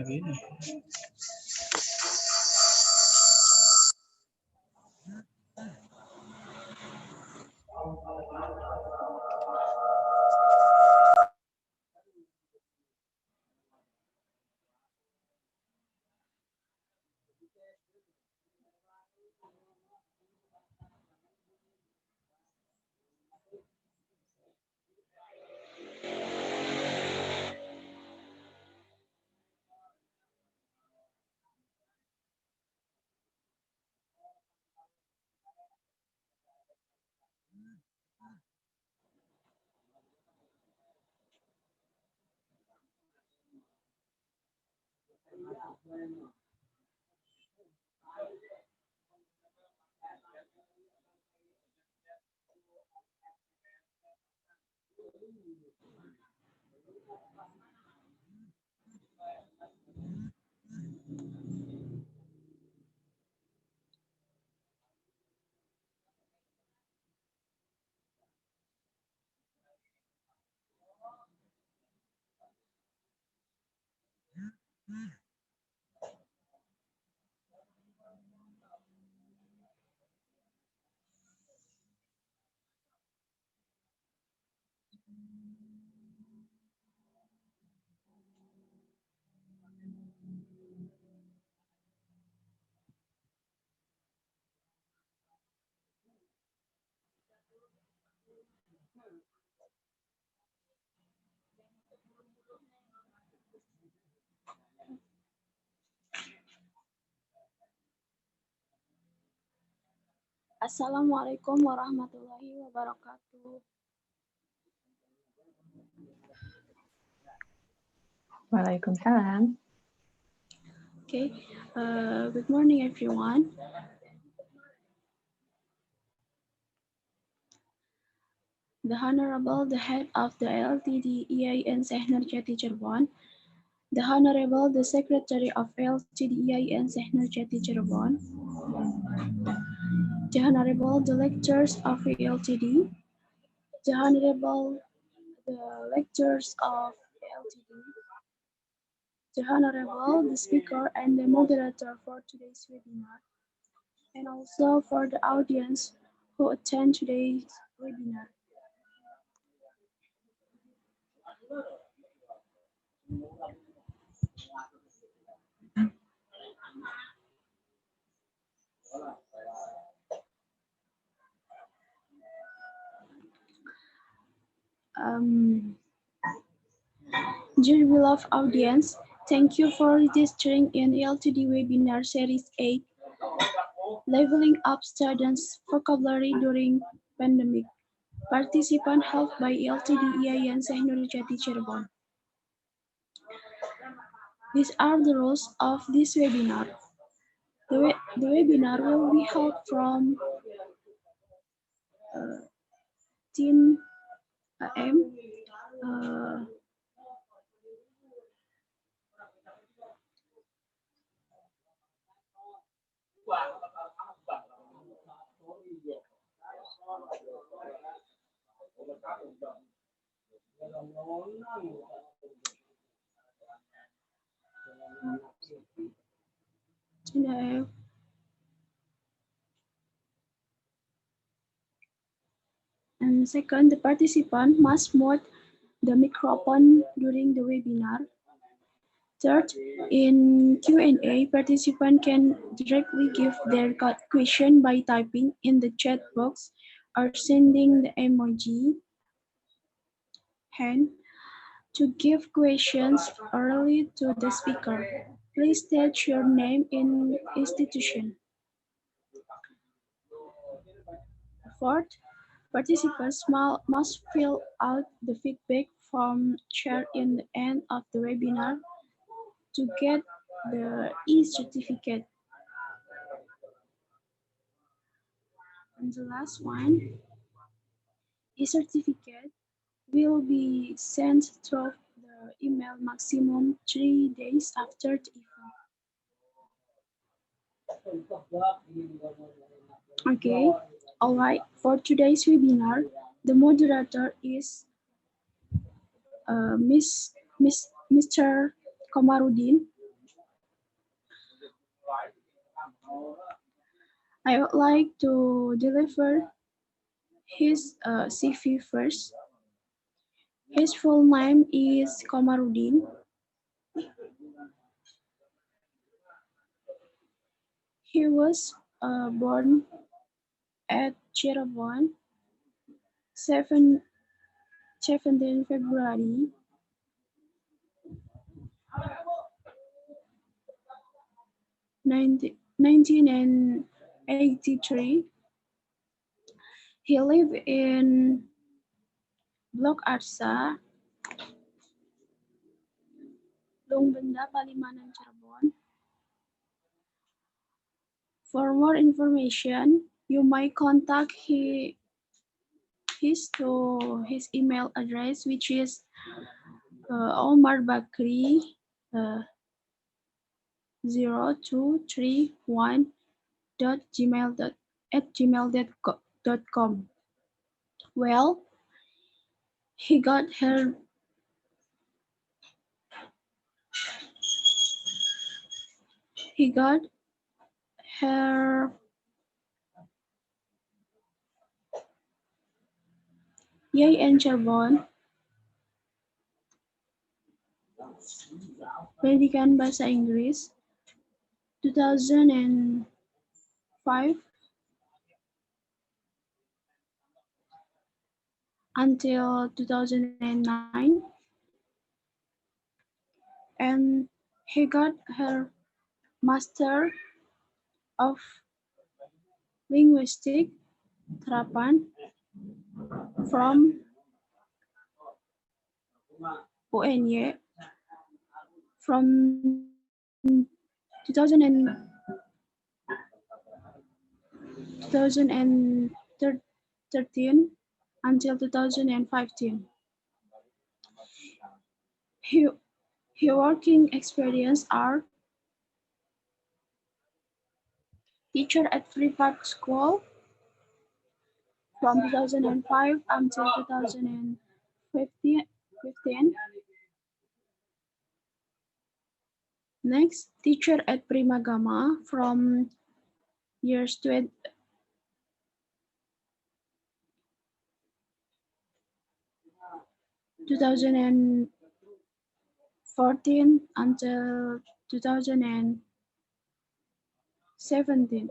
gini. Assalamualaikum warahmatullahi wabarakatuh. Waalaikumsalam. Okay, good morning everyone. The Honorable, the Head of the ELTD EIN Syekh Nurjati Cirebon, the Honorable, the Secretary of ELTD EIN Syekh Nurjati Cirebon, the Honorable, the Lecturers of ELTD, the Honorable, the Lecturers of ELTD, the Honorable, the Speaker and the Moderator for today's webinar, and also for the audience who attend today's webinar. Dear beloved audience, thank you for registering in ELTD Webinar Series 8, Leveling Up Students' Vocabulary During Pandemic. Participant helped by ELTD EIN Syekh Nurjati Cirebon. These are the rules of this webinar. The webinar will be held from 10 a.m. And second, the participant must mute the microphone during the webinar. Third, in Q&A, participants can directly give their question by typing in the chat box or sending the emoji hand to give questions orally to the speaker. Please state your name and institution. Fourth, participants must fill out the feedback form shared in the end of the webinar to get the e-certificate. And the last one, e-certificate will be sent through the email maximum 3 days after the event. Okay, all right. For today's webinar, the moderator is Mr. Komarudin. I would like to deliver his CV first. His full name is Komarudin. He was born at Cirebon, 7, 17 February 1983. He lived in Blok Arsa, Lungbenda, Palimanan, Cirebon. For more information, you might contact his email address, which is omarbakri 0231 gmail.com. Well, he got her he got her EIN Cirebon, Pendidikan Bahasa Inggris, 2005 until 2009, and he got her Master of Linguistic Terapan from UNY from 2013 until 2015. He, his working experience are teacher at Free Park School from 2005 until 2015. Next, teacher at Primagama from years 2014 until 2017.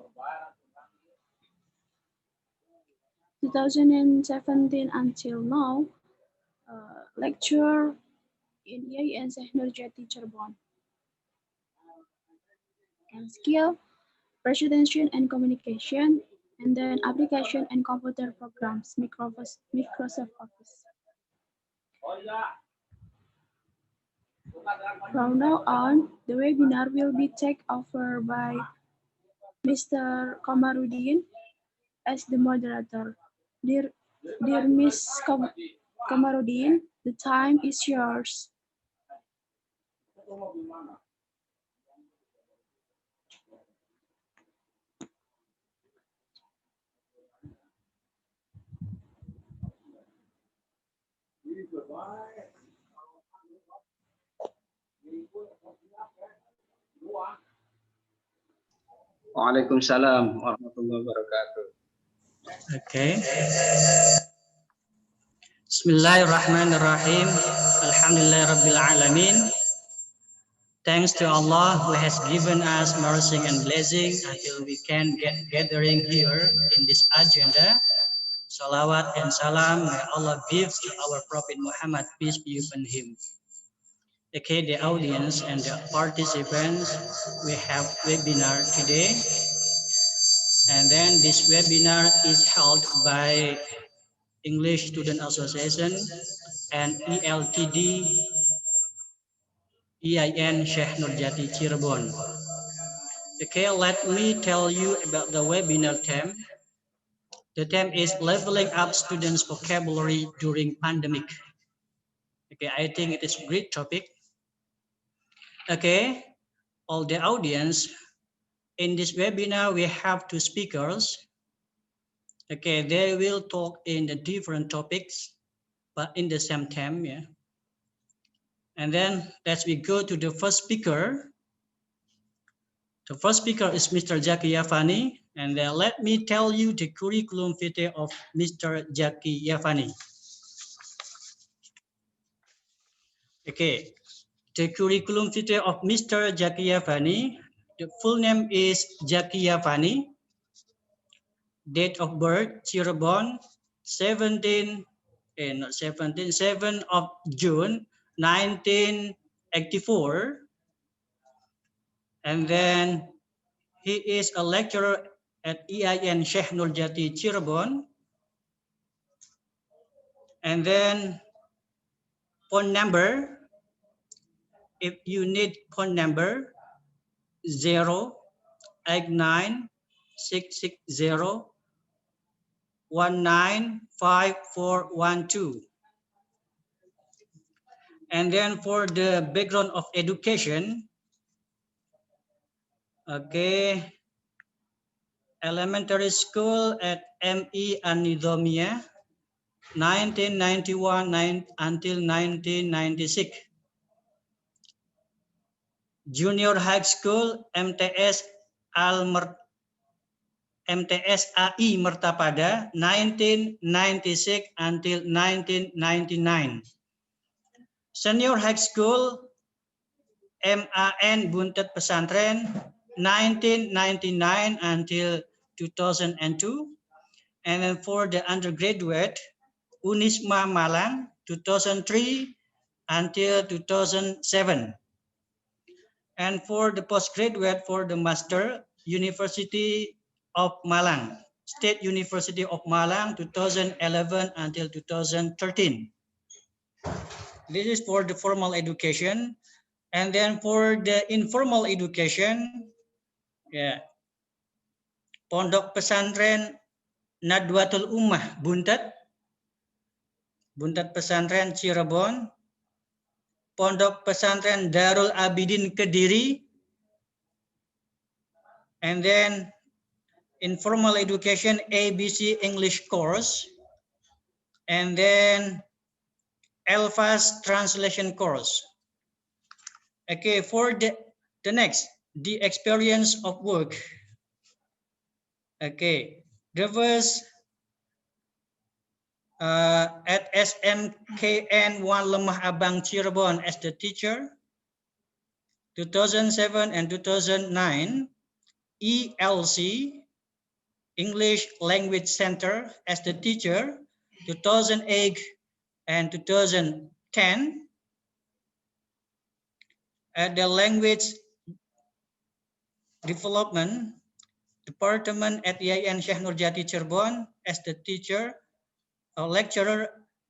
2017 until now, lecturer in EIN Syekh Nurjati Cirebon. And skill, presentation and communication, and then application and computer programs, Microsoft Office. From now on, the webinar will be taken over by Mr. Komarudin as the moderator. Dear Miss Komarudin, the time is yours. Waalaikumsalam warahmatullahi wabarakatuh. Okay. Bismillahirrahmanirrahim. Alhamdulillahirabbil alamin. Thanks to Allah who has given us mercy and blessing until we can get gathering here in this agenda. Salawat and salam may Allah give to our Prophet Muhammad, peace be upon him. Okay, the audience and the participants, we have webinar today. And then this webinar is held by English Student Association and ELTD EIN Syekh Nurjati Cirebon. Okay, let me tell you about the webinar theme. The theme is leveling up students' vocabulary during pandemic. Okay, I think it is a great topic. Okay, all the audience, in this webinar we have two speakers. Okay, they will talk in the different topics, but in the same theme, yeah. And then let's we go to the first speaker. The first speaker is Mr. Zakky Yavani, and let me tell you the curriculum vitae of Mr. Zakky Yavani. Okay, the curriculum vitae of Mr. Zakky Yavani. The full name is Zakky Yavani. Date of birth, Cirebon, 7 of June, 1984. And then he is a lecturer at EIN Syekh Nurjati, Cirebon. And then phone number, if you need phone number, 089-660-195412. And then for the background of education, okay, elementary school at M.E. Anidomia, 1991 until 1996. Junior high school MTS MTS AI Mertapada, 1996 until 1999. Senior high school MAN Buntet Pesantren, 1999 until 2002. And then for the undergraduate, Unisma Malang, 2003 until 2007. And for the postgraduate, for the master, University of Malang, State University of Malang, 2011 until 2013. This is for the formal education. And then for the informal education, yeah, Pondok Pesantren Nadwatul Ummah Buntet, Buntet Pesantren Cirebon, Pondok Pesantren Darul Abidin Kediri, and then informal education ABC English course, and then Elfas translation course. Okay, for the next, the experience of work. Okay, there was at SMKN 1 Lemah Abang Cirebon as the teacher, 2007 and 2009, ELC English Language Center as the teacher, 2008 and 2010, at the Language Development Department at IAIN Syekh Nurjati Cirebon as the teacher or lecturer,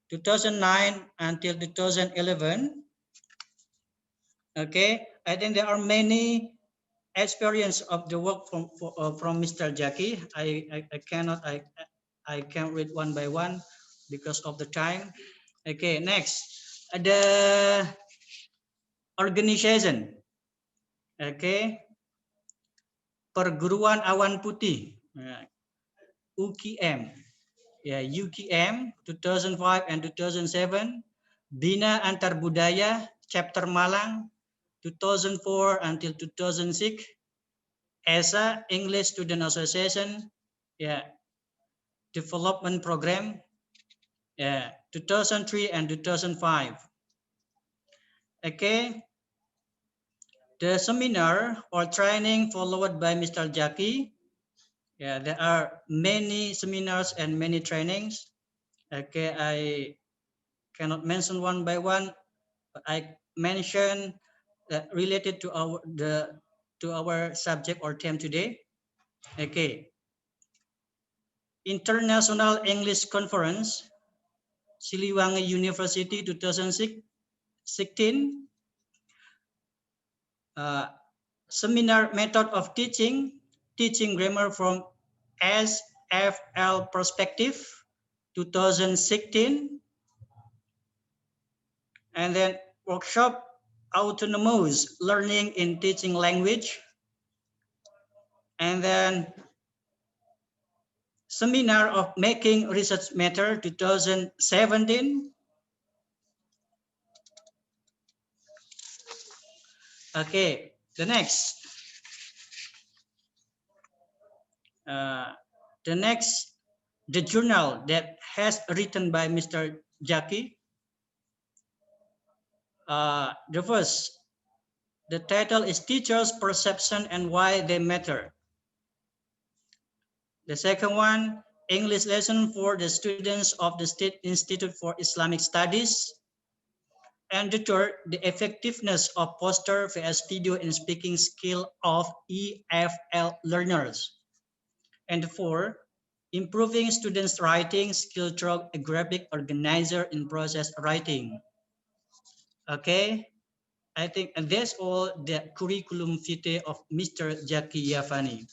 2009 until 2011. Okay, I think there are many experience of the work from Mr. Zakky. I can't read one by one because of the time. Okay, next, the organization. Okay, Perguruan Awan Putih, UKM, yeah, UKM 2005 and 2007. Bina Antar Budaya Chapter Malang 2004 until 2006. ESA English Student Association, yeah, development program, yeah, 2003 and 2005. Okay, the seminar or training followed by Mr. Zakky. Yeah, there are many seminars and many trainings. Okay, I cannot mention one by one, but I mention that related to our subject or theme today. Okay, International English Conference, Siliwangi University 2016. Seminar method of teaching grammar from SFL perspective 2016. And then workshop autonomous learning in teaching language. And then seminar of making research matter 2017. Okay, the next. The next, the journal that has written by Mr. Zakky. The first, the title is Teachers' Perception and Why They Matter. The second one, English lesson for the students of the State Institute for Islamic Studies. And the third, the effectiveness of poster vs video and speaking skill of EFL learners. And the fourth, improving students' writing skill through a graphic organizer in process writing. Okay, I think that's all the curriculum vitae of Mr. Zakky Yavani.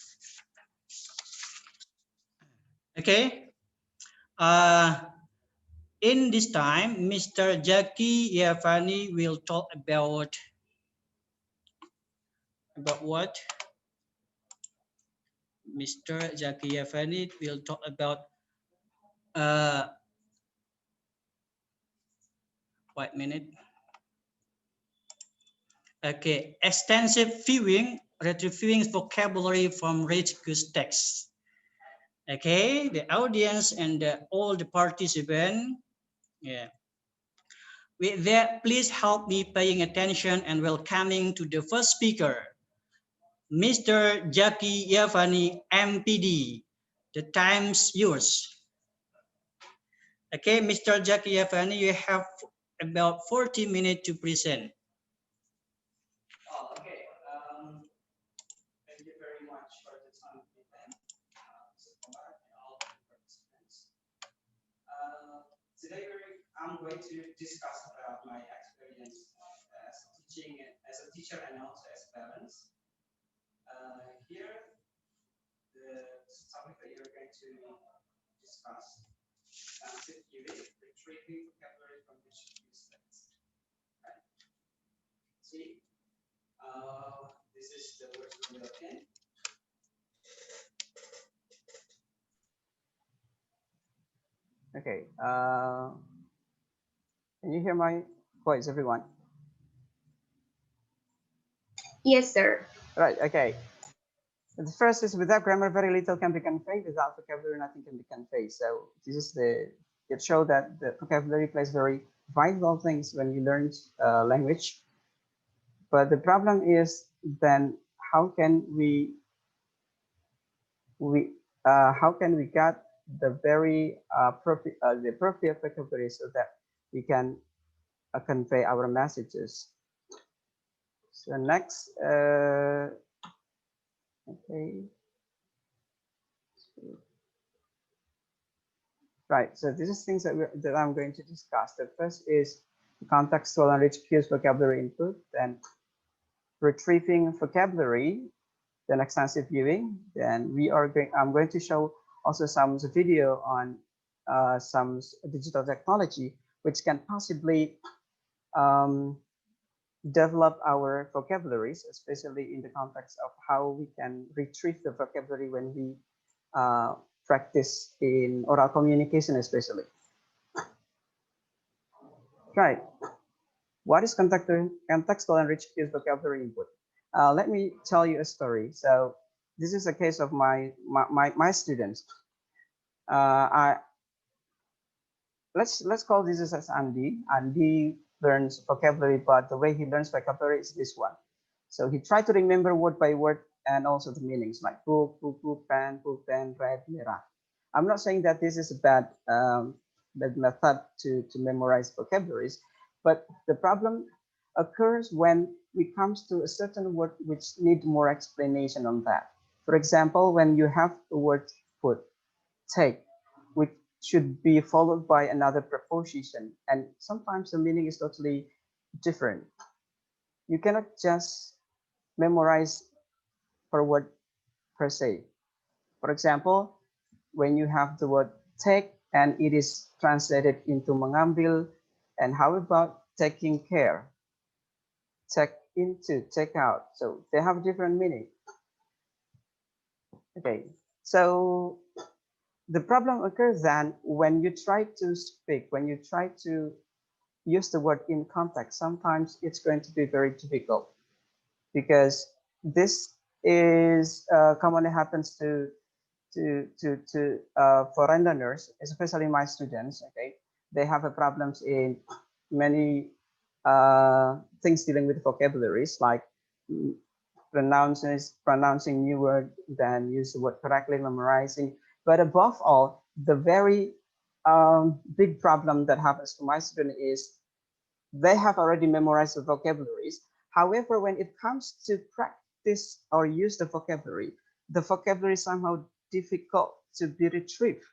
Okay, in this time, Mr. Zakky Yavani will talk about what? Mr. Zakky Yavani will talk about wait a minute. Okay, extensive viewing, retrieving vocabulary from rich texts. Okay, the audience and all the participants. Yeah. With that, please help me paying attention and welcoming to the first speaker, Mr. Zakky Yavani, M.Pd. The time's yours. Okay, Mr. Zakky Yavani, you have about 40 minutes to present. Okay. Thank you very much for the time given. All the participants. Today I'm going to discuss about my experience as teaching, as a teacher and also as parents. Here, the topic that you're going to discuss, retrieving vocabulary from which text. Right. See, this is the words we built in. Okay. Can you hear my voice, everyone? Yes, sir. Right. Okay. The first is without grammar, very little can be conveyed. Without vocabulary, nothing can be conveyed. So this is it shows that the vocabulary plays very vital things when you learn language. But the problem is then how can we get the very the appropriate vocabulary so that we can convey our messages. So next, okay. Right, so this is things that I'm going to discuss. The first is contextual and rich cues vocabulary input, then retrieving vocabulary, then extensive viewing. Then I'm going to show also some video on some digital technology which can possibly develop our vocabularies, especially in the context of how we can retrieve the vocabulary when we practice in oral communication, especially. Right. What is contextual and rich cues vocabulary input? Let me tell you a story. So this is a case of my students. Let's call this as Andy. Andy learns vocabulary, but the way he learns vocabulary is this one. So he tried to remember word by word and also the meanings like book, pen, red, merah. I'm not saying that this is a bad method to memorize vocabularies, but the problem occurs when it comes to a certain word which need more explanation on that. For example, when you have the word put, take, which should be followed by another preposition, and sometimes the meaning is totally different. You cannot just memorize per word per se. For example, when you have the word take and it is translated into mengambil, and how about taking care? Take into, take out. So they have different meaning. Okay, so the problem occurs then when you try to speak, when you try to use the word in context, sometimes it's going to be very difficult because this is commonly happens to foreign learners, especially my students. Okay, they have a problems in many things dealing with vocabularies, like pronouncing new word, then use the word correctly, memorizing. But above all, the very big problem that happens to my student is they have already memorized the vocabularies. However, when it comes to practice or use the vocabulary is somehow difficult to be retrieved.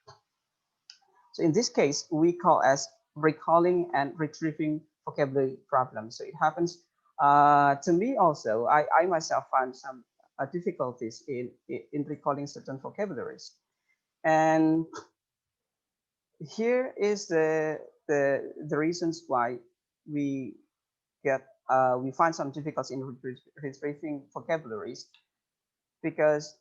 So in this case, we call as recalling and retrieving vocabulary problems. So it happens to me also. I myself found some difficulties in recalling certain vocabularies. And here is the reasons why we we find some difficulty in retrieving vocabularies, because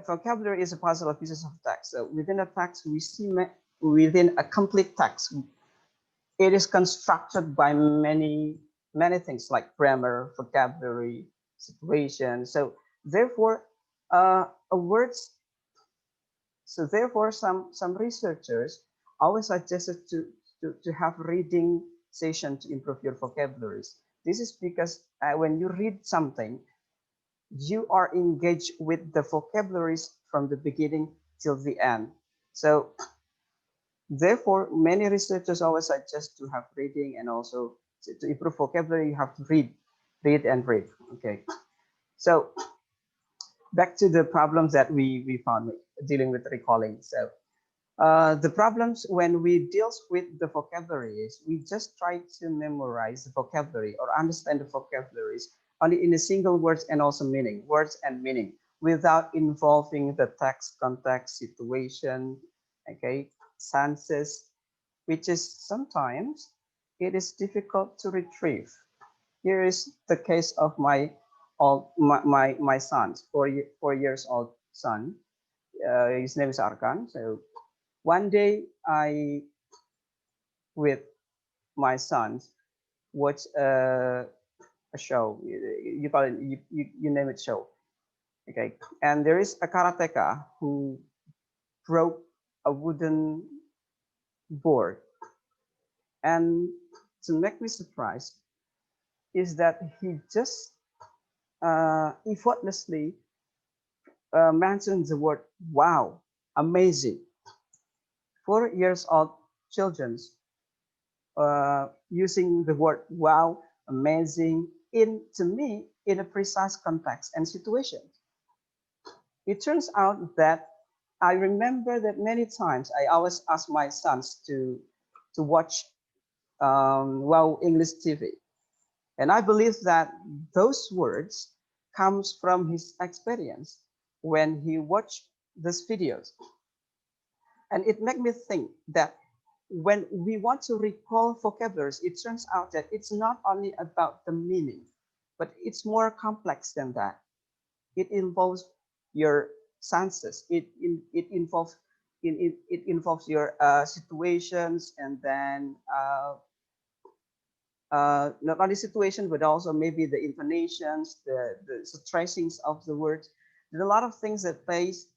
vocabulary is a puzzle of pieces of text. So within a text, we see within a complete text, it is constructed by many things like grammar, vocabulary, situation. So therefore, a words. So therefore, some researchers always suggested to have reading session to improve your vocabularies. This is because when you read something, you are engaged with the vocabularies from the beginning till the end. So therefore, many researchers always suggest to have reading, and also to improve vocabulary, you have to read and read. Okay. So back to the problems that we found dealing with recalling. So the problems when we deal with the vocabulary is we just try to memorize the vocabulary or understand the vocabularies only in a single words and also words and meaning, without involving the text, context, situation, okay, senses, which is sometimes it is difficult to retrieve. Here is the case of my son, 4 years old son. His name is Arkan. So one day I, with my sons, watch a show. You call it, you name it, show. Okay. And there is a karateka who broke a wooden board. And to make me surprised is that he just effortlessly mentioned the word wow, amazing. 4 years old children using the word wow, amazing, to me, in a precise context and situation. It turns out that I remember that many times I always ask my sons to watch wow English TV. And I believe that those words comes from his experience when he watched these videos. And it made me think that when we want to recall vocabularies, it turns out that it's not only about the meaning, but it's more complex than that. It involves your senses. It involves it involves your situations, and then not only situation, but also maybe the intonations, the stressings of the words. There's a lot of things that plays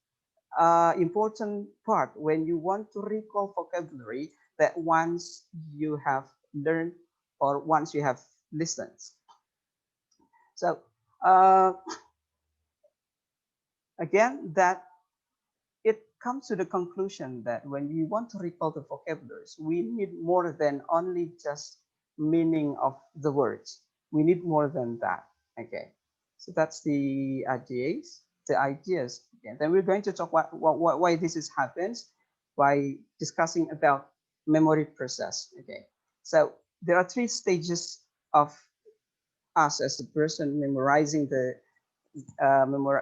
important part when you want to recall vocabulary that once you have learned or once you have listened. So again, that it comes to the conclusion that when we want to recall the vocabularies, we need more than only just meaning of the words. We need more than that. Okay, so that's the ideas. Okay. Then we're going to talk why this is happens by discussing about memory process. Okay, so there are 3 stages of us as a person memorizing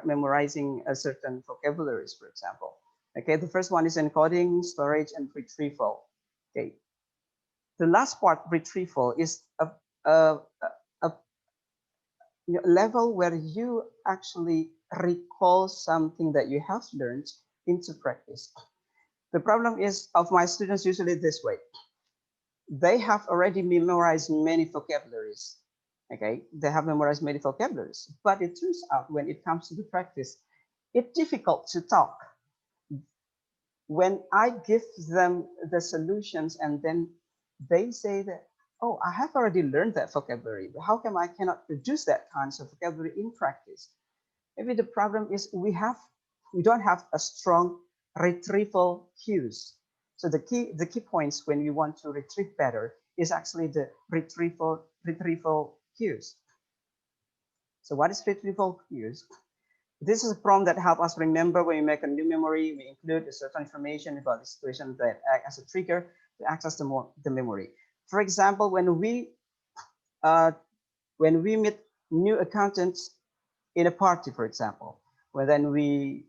memorizing a certain vocabularies, for example. Okay, the first one is encoding, storage, and retrieval. Okay, the last part, retrieval, is a level where you actually recall something that you have learned into practice. The problem is of my students usually this way. They have already memorized many vocabularies. Okay, they have memorized many vocabularies, but it turns out when it comes to the practice, it's difficult to talk. when I give them the solutions and then they say that, oh, I have already learned that vocabulary, but how come I cannot produce that kinds of vocabulary in practice? Maybe the problem is we don't have a strong retrieval cues. So the key points when we want to retrieve better is actually the retrieval cues. So what is retrieval cues? This is a prompt that helps us remember when we make a new memory. We include a certain information about the situation that act as a trigger to access the memory. For example, when we meet new accountants in a party, for example, where then we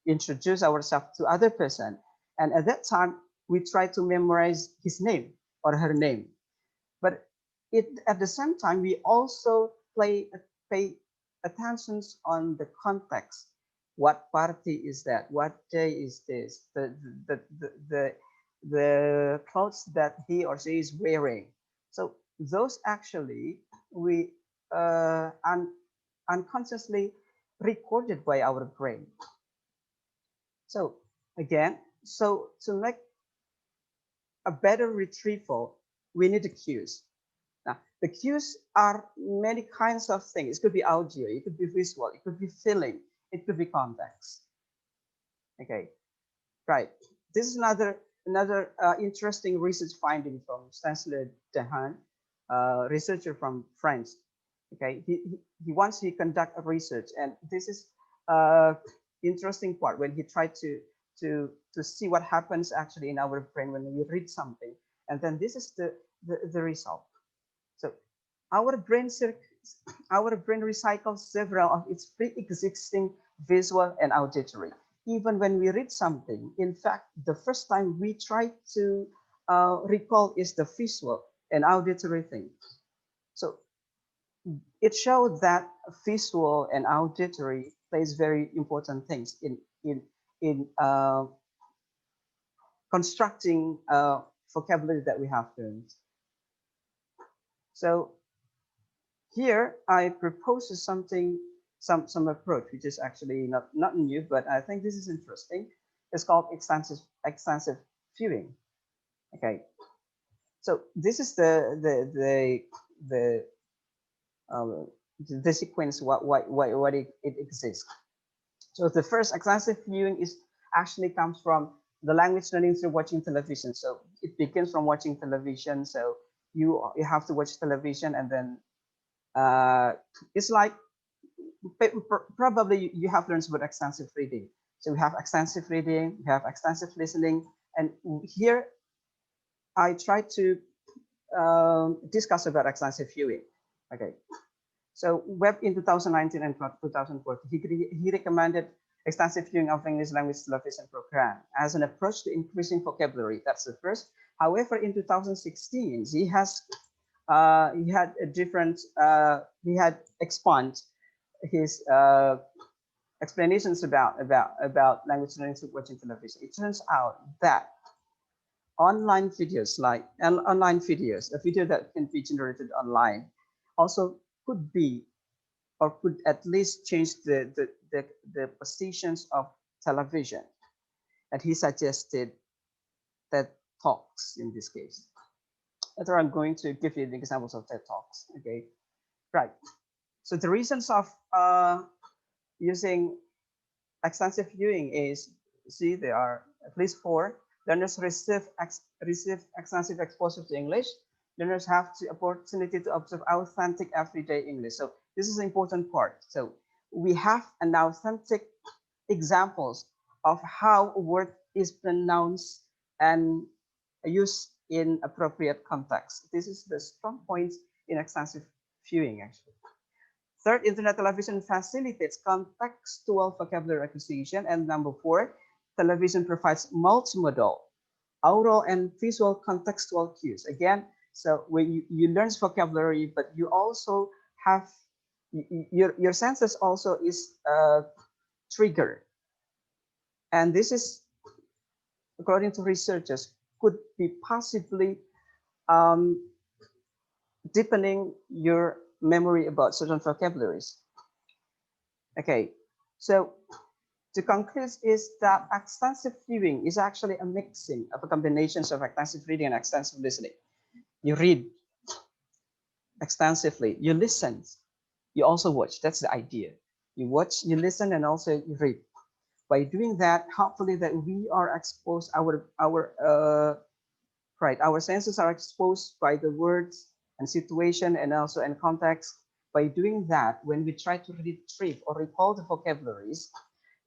introduce ourselves to other person, and at that time we try to memorize his name or her name, but at the same time we also pay attention on the context. What party is that? What day is this? The clothes that he or she is wearing. So those actually we unconsciously recorded by our brain. So again, so to make a better retrieval, we need the cues. Now, the cues are many kinds of things. It could be audio, it could be visual, it could be feeling, it could be context. Okay, right. This is another interesting research finding from Stanislas Dehaene, researcher from France. Okay, he conduct a research, and this is interesting part when he tried to see what happens actually in our brain when we read something, and then this is the result. So our brain recycles several of its pre-existing visual and auditory. Even when we read something, in fact, the first time we try to recall is the visual and auditory thing. So it showed that visual and auditory plays very important things in constructing vocabulary that we have learned. So here I propose some approach which is actually not new, but I think this is interesting. It's called extensive viewing. Okay, so this is the sequence what it exists. So the first extensive viewing is actually comes from the language learning through watching television. So it begins from watching television. So you have to watch television, and then it's like probably you have learned about extensive reading. So we have extensive reading, we have extensive listening, and here I try to discuss about extensive viewing. Okay, so Webb in 2019 and 2014, he recommended extensive viewing of English language television program as an approach to increasing vocabulary. That's the first. However, in 2016, he had a different he had expanded his explanations about language learning through watching television. It turns out that online videos, a video that can be generated online, also could be or could at least change the positions of television. And he suggested TED Talks in this case. Later, I'm going to give you the examples of TED Talks. Okay, right. So the reasons of using extensive viewing is, see, there are at least 4. Learners receive extensive exposure to English. Learners have the opportunity to observe authentic everyday English. So this is an important part. So we have an authentic examples of how a word is pronounced and used in appropriate context. This is the strong point in extensive viewing, actually. Third, internet television facilitates contextual vocabulary acquisition. And number 4, television provides multimodal, oral and visual contextual cues. Again, so when you learn vocabulary, but you also have your senses also is triggered. And this is, according to researchers, could be possibly deepening your memory about certain vocabularies. Okay, so to conclude is that extensive viewing is actually a mixing of a combinations of extensive reading and extensive listening. You read extensively, you listen, you also watch. That's the idea. You watch, you listen, and also you read. By doing that, hopefully that we are exposed, our senses are exposed by the words and situation and also in context. By doing that, when we try to retrieve or recall the vocabularies,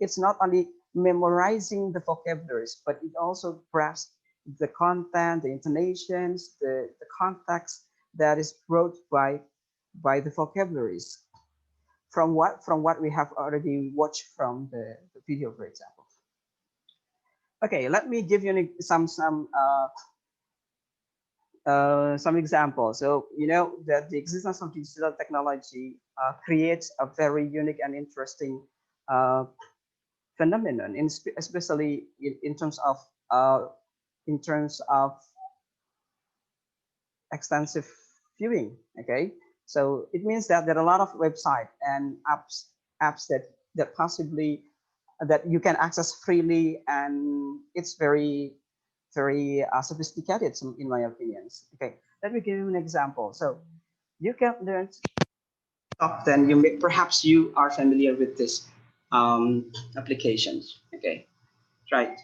it's not only memorizing the vocabularies, but it also grasps the content, the intonations, the context that is brought by the vocabularies from what we have already watched from the video, for example. Okay, let me give you some examples. So you know that the existence of digital technology creates a very unique and interesting phenomenon, especially in terms of extensive viewing. Okay, so it means that there are a lot of websites and apps that possibly that you can access freely, and it's very sophisticated in my opinions. Okay, let me give you an example. So you can learn top 10. Perhaps you are familiar with this applications. Okay, right.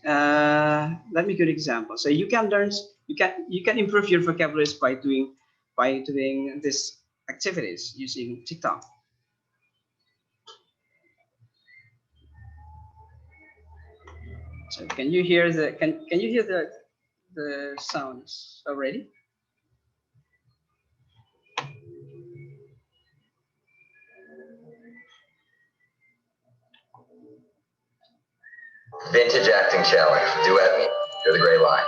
Let me give an example. So you can learn, you can improve your vocabularies by doing these activities using TikTok. So can you hear the sounds already? Vintage acting challenge. Duet me. You're the gray line.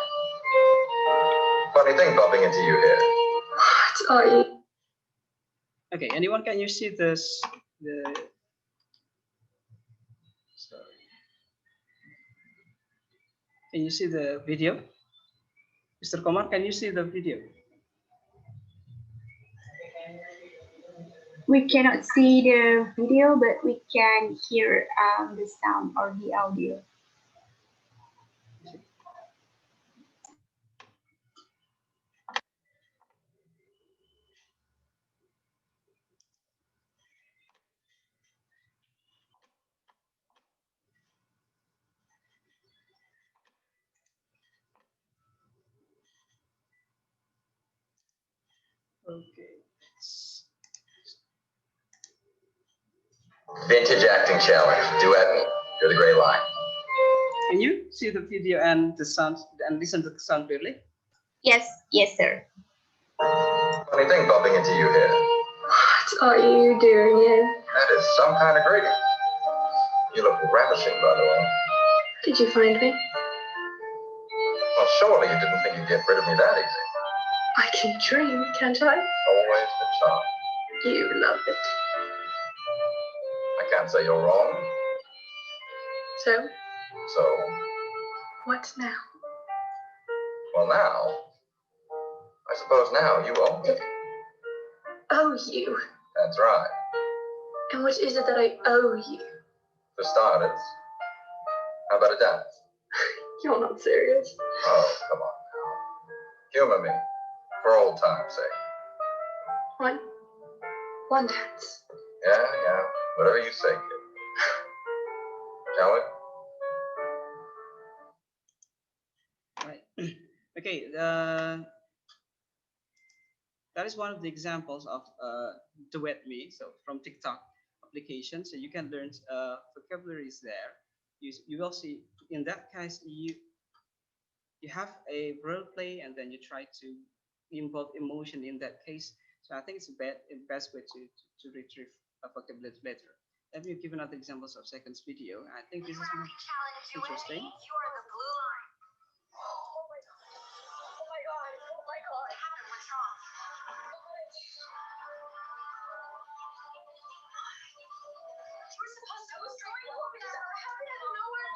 Funny thing bumping into you here. What are you? Okay, anyone, can you see this? Sorry. Can you see the video? Mr. Komar, can you see the video? We cannot see the video, but we can hear the sound or the audio. Okay. Vintage acting challenge. Duet me. You're the gray line. Can you see the video and the sound and listen to the sound clearly? Yes, sir. Funny thing bumping into you here. What are you doing here? That is some kind of greeting. You look ravishing, by the way. Did you find me? Well, surely you didn't think you'd get rid of me that easy. I can dream, can't I? Always the charm. You love it. I can't say you're wrong. So, So, what now? well now, I suppose now you own me. Oh, you. That's right. And what is it that I owe you? For starters, how about a dance? You're not serious. Oh, come on now. Humor me, for old time's sake. One dance. Yeah, whatever you say, kid. Shall we? Right. Okay. That is one of the examples of Duet Me. So from TikTok application, so you can learn vocabularies there. You will see in that case you have a role play, and then you try to involve emotion in that case. So I think it's the best way to retrieve a vocabulary better. Let me give another examples of second video. I think this is more interesting. You are the blue line. Oh my god. Oh my god. Oh my god. What happened? What's wrong? You were supposed to. I was drawing over there. What happened out of nowhere?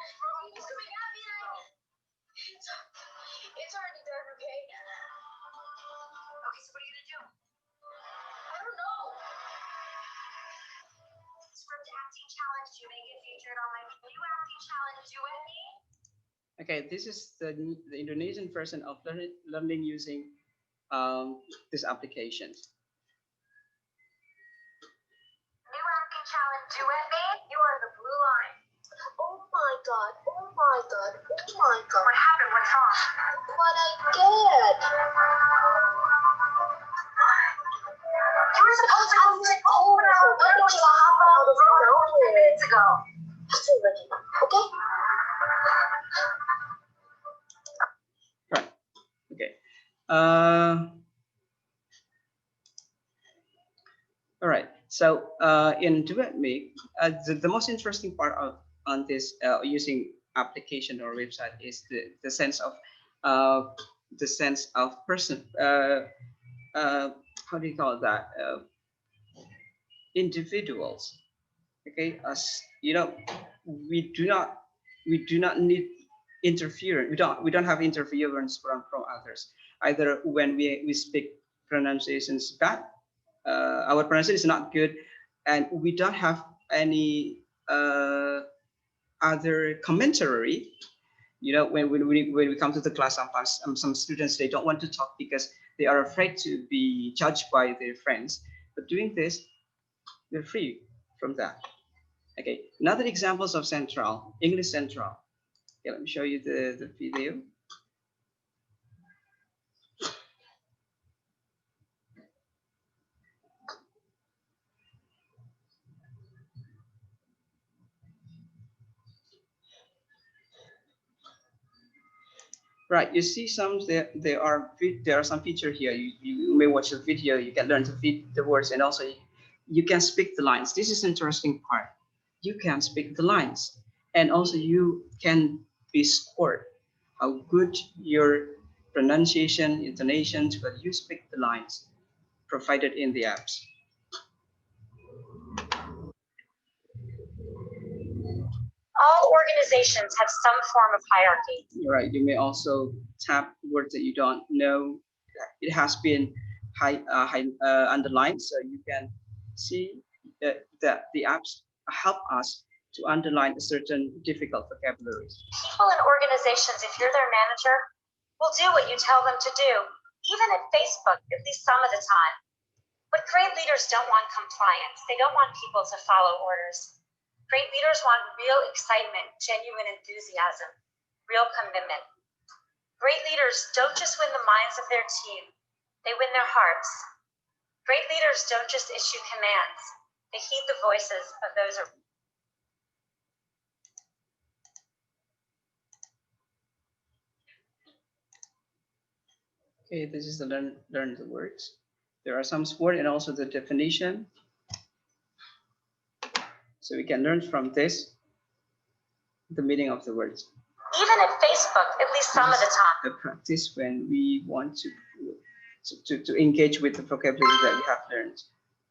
He's coming at me and it's already dark, okay? Okay, so what are you gonna do? I don't know. Script acting challenge to make it featured on my Nuanti challenge with me. Okay, this is the Indonesian version of learning using these applications. Nuanti challenge with me. You are the blue line. Oh my god, oh my god, oh my god. What happened? What's wrong? What I did. You were supposed to come to over. Why did you hop out of nowhere 10 minutes ago? Stay ready, okay? Right. Okay. All right. So in DuetMe, the most interesting part on this using application or website is the sense of person. How do you call that? Individuals. Okay, as you know, we do not need interference. We don't have interference from others. Either when we speak pronunciations bad, our pronunciation is not good, and we don't have any other commentary. You know, when we come to the class, sometimes some students, they don't want to talk because they are afraid to be judged by their friends. But doing this, they're free from that. Okay, another examples of Central, English Central. Okay, let me show you the video. Right, you see there are some feature here. You may watch the video, you can learn to feed the words, and also you can speak the lines. This is interesting part. You can speak the lines, and also you can be scored how good your pronunciation, intonations, when you speak the lines provided in the apps. All organizations have some form of hierarchy. Right, you may also tap words that you don't know. It has been underlined, so you can see that the apps help us to underline a certain difficult vocabularies. People in organizations, if you're their manager, will do what you tell them to do, even at Facebook, at least some of the time. But great leaders don't want compliance. They don't want people to follow orders. Great leaders want real excitement, genuine enthusiasm, real commitment. Great leaders don't just win the minds of their team, they win their hearts. Great leaders don't just issue commands, they heed the voices of those around. Okay, this is the learn the words. There are some words and also the definition. So we can learn from this the meaning of the words. Even at Facebook, at least some of the time. The practice when we want to engage with the vocabulary that we have learned.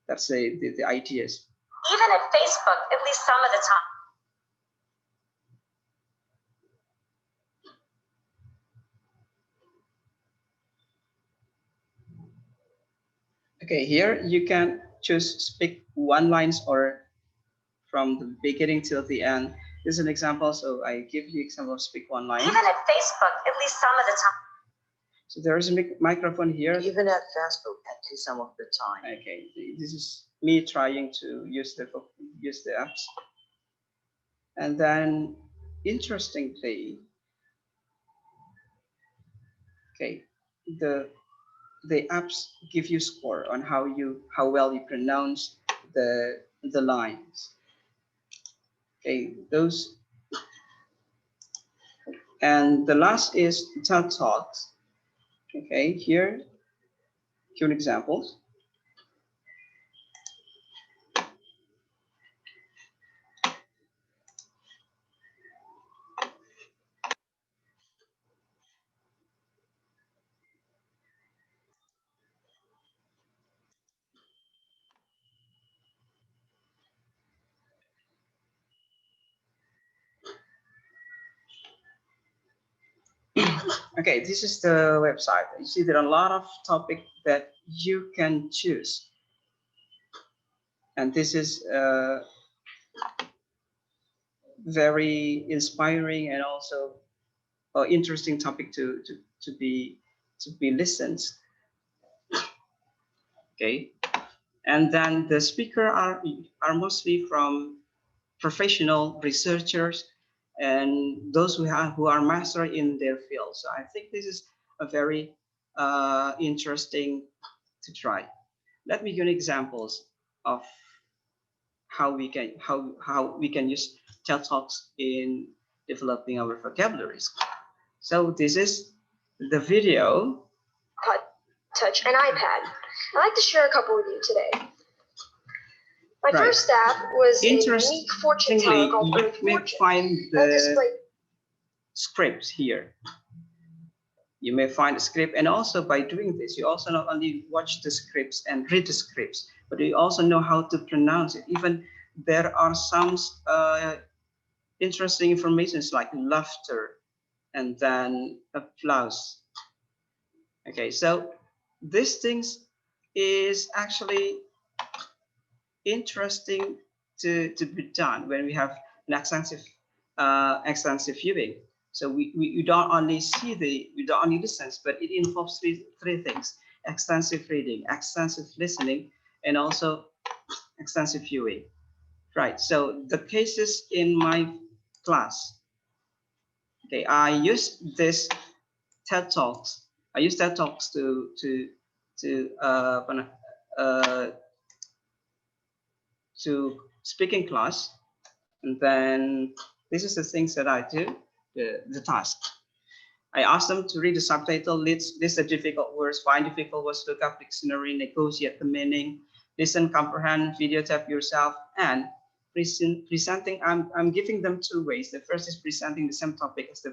That's the ideas. Even at Facebook, at least some of the time. Okay, here you can choose speak one lines or from the beginning till the end. This is an example, so I give you example of speak one line. Even at Facebook, at least some of the time. So there is a microphone here. Even at Facebook, at least some of the time. Okay, this is me trying to use the apps. And then, interestingly, okay, the apps give you score on how well you pronounce the lines. Okay, those. And the last is TED Talks. Okay, here, few examples. Okay, this is the website. You see there are a lot of topics that you can choose. And this is very inspiring and also interesting topic to be listened. Okay, and then the speaker are mostly from professional researchers and those who are master in their field. So I think this is a very interesting to try. Let me give examples of how we can use TED Talks in developing our vocabularies. So this is the video. Touch an iPad. I'd like to share a couple with you today. My first app was a unique fortune teller called you may find the scripts here. You may find a script, and also by doing this, you also not only watch the scripts and read the scripts, but you also know how to pronounce it. Even there are some interesting informations like laughter and then applause. Okay, so these things is actually interesting to be done when we have an extensive viewing. So we don't only we don't only listen, but it involves three things: extensive reading, extensive listening, and also extensive viewing. Right. So the cases in my class. Okay, I use this TED Talks. I use TED Talks to speak in class, and then this is the things that I do, the task. I ask them to read the subtitle, list the difficult words, find difficult words, look up dictionary, negotiate the meaning, listen, comprehend, videotape yourself, and presenting. I'm giving them two ways. The first is presenting the same topic as the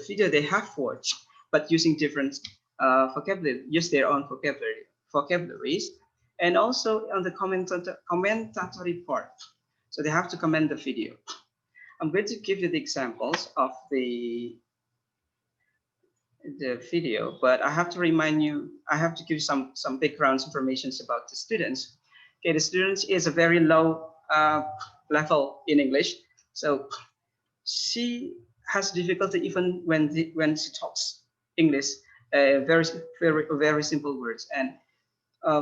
video they have watched, but using different vocabulary, use their own vocabularies, and also on the commentatory part. So they have to comment the video. I'm going to give you the examples of the video, but I have to remind you, I have to give some background information about the students. Okay, the students is a very low level in English, so she has difficulty even when she talks English, very simple words. And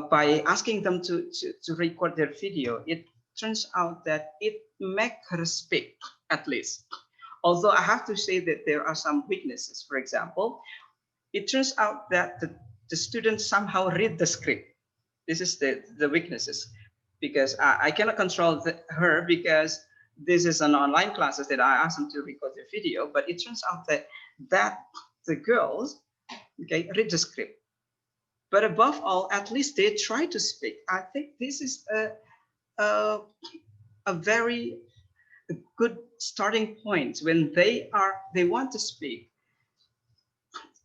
by asking them to record their video, it turns out that it makes her speak at least. Although I have to say that there are some weaknesses. For example, it turns out that the students somehow read the script. This is the weaknesses, because I cannot control her, because this is an online classes that I asked them to record the video, but it turns out that the girls, okay, read the script. But above all, at least they try to speak. I think this is a very good starting point when they want to speak.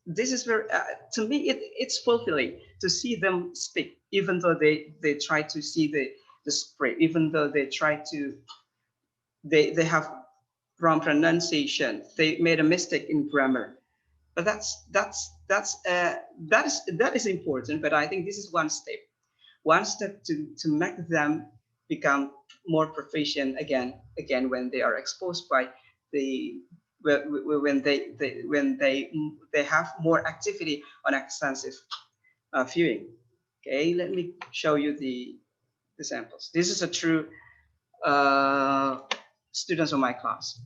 This is very, to me, it's fulfilling to see them speak, even though they try to see the script, even though they try to, they have wrong pronunciation, they made a mistake in grammar. But that is important. But I think this is one step to make them become more proficient again when they are exposed by the when they have more activity on extensive viewing. Okay, let me show you the samples. This is a true students of my class.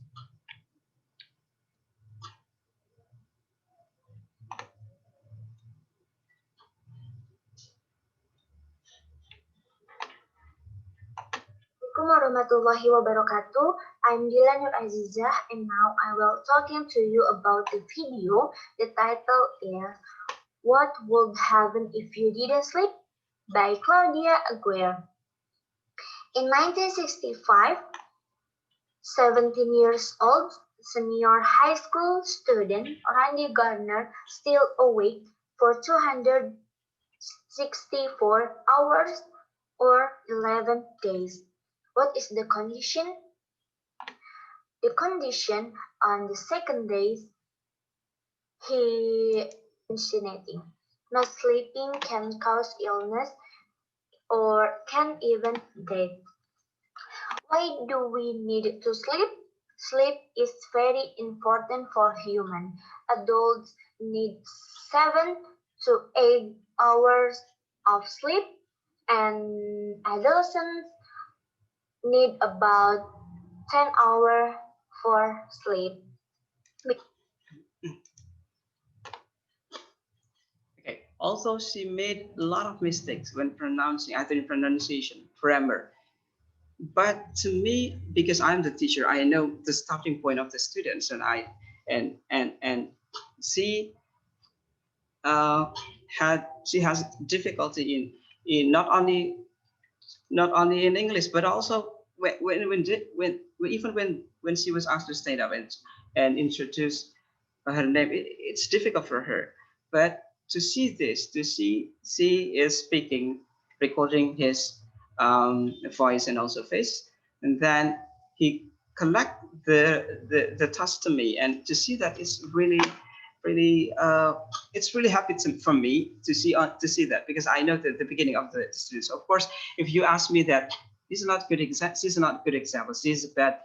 Assalamualaikum warahmatullahi wabarakatuh. I'm Dila Nur Azizah, and now I will talking to you about the video. The title is "What Would Happen If You Didn't Sleep" by Claudia Aguirre. In 1965, 17 years old senior high school student Randy Gardner still awake for 264 hours or 11 days. What is the condition? The condition on the second day, he hallucinating. Not sleeping can cause illness or can even death. Why do we need to sleep? Sleep is very important for humans. Adults need 7 to 8 hours of sleep, and adolescents need about 10 hours for sleep. Okay. Also, she made a lot of mistakes when pronouncing, either in pronunciation, grammar. But to me, because I'm the teacher, I know the starting point of the students, and she she has difficulty in not only in English, but also when she was asked to stand up and introduce her name, it's difficult for her. But to see this, to see she is speaking, recording his voice and also face, and then he collect the task to me, and to see that is really it's really happy for me to see that, because I know the beginning of the students. Of course, if you ask me that she's not good example, she's bad,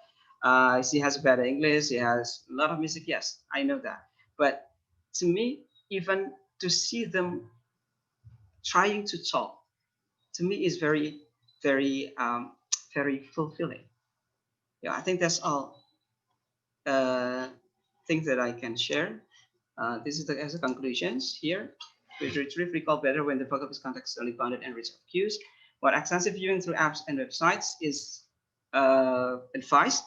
she has bad English, she has a lot of music, yes, I know that. But to me, even to see them trying to talk, to me is very fulfilling. Yeah, I think that's all things that I can share. This is as a conclusions here. We retrieve recall better when the vocab is contextually bounded and rich of cues. What extensive viewing through apps and websites is advised.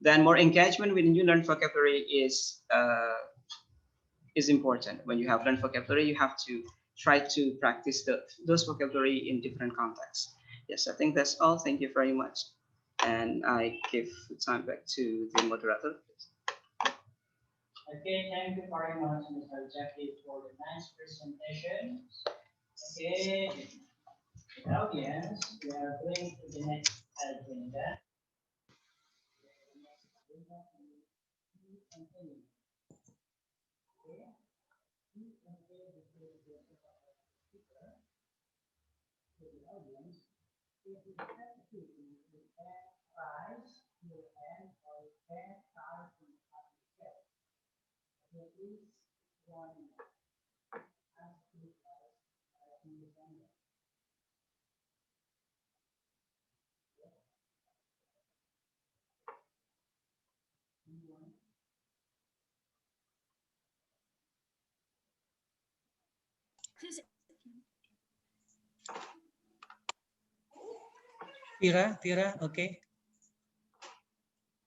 Then more engagement when you learn vocabulary is important. When you have learned vocabulary, you have to try to practice those vocabulary in different contexts. Yes, I think that's all. Thank you very much. And I give the time back to the moderator. Okay, thank you very much, Mr. Zakky, for the nice presentation. Okay, the audience, we are going to the next agenda. Vira, okay.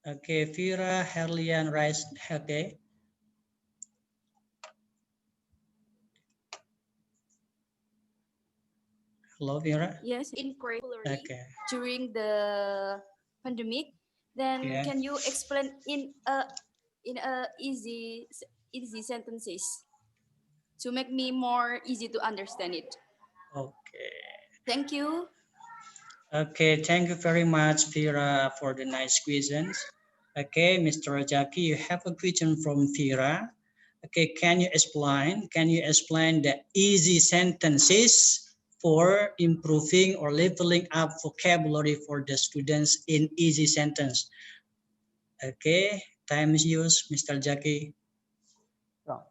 Okay, Vira Herlian Rice, okay. Hello, Vira. Yes, inquiry Okay. during the pandemic. Then Yeah. can you explain in a easy sentences to make me more easy to understand it? Okay. Thank you. Okay, thank you very much, Vira, for the nice questions. Okay, Mr. Rajaki, you have a question from Vira. Okay, can you explain the easy sentences for improving or leveling up vocabulary for the students in easy sentence? Okay, time is yours, Mr. Jackie. So,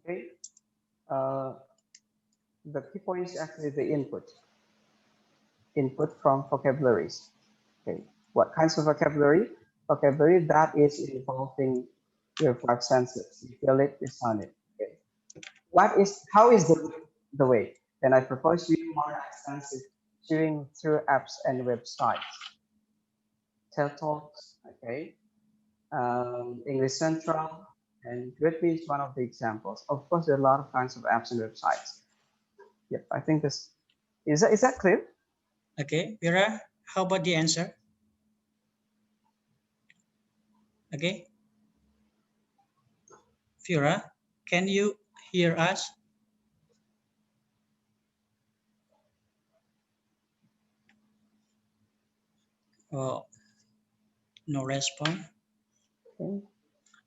okay. The key point is actually the input from vocabularies. Okay, what kinds of vocabulary? Vocabulary that is involving your 5 senses. You feel it, you sound it. Okay. How is the way? Then I propose you more extensive viewing through apps and websites. TED Talks, okay. English Central, and Gridme is one of the examples. Of course, there are a lot of kinds of apps and websites. Yep, I think this is that clear? Okay, Vera, how about the answer? Okay. Vera, can you hear us? Oh, no response. Okay.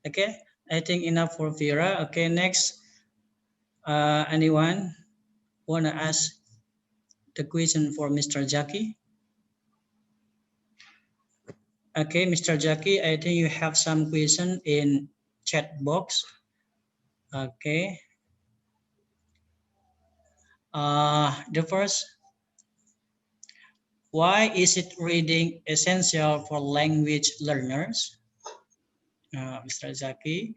Okay, I think enough for Vera. Okay, next, anyone wanna ask the question for Mr. Jackie? Okay, Mr. Zakky, I think you have some question in chat box. Okay. The first, why is it reading essential for language learners? Mr. Zakky,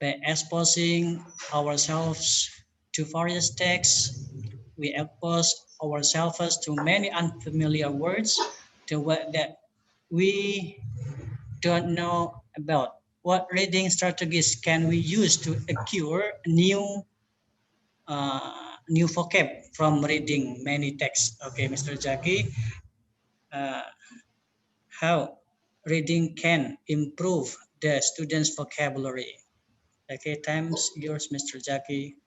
by exposing ourselves to various texts, we expose ourselves to many unfamiliar words, to what that we don't know about. What reading strategies can we use to acquire new vocab from reading many texts? Okay, Mr. Zakky, how reading can improve the students' vocabulary? Okay, time's yours, Mr. Zakky.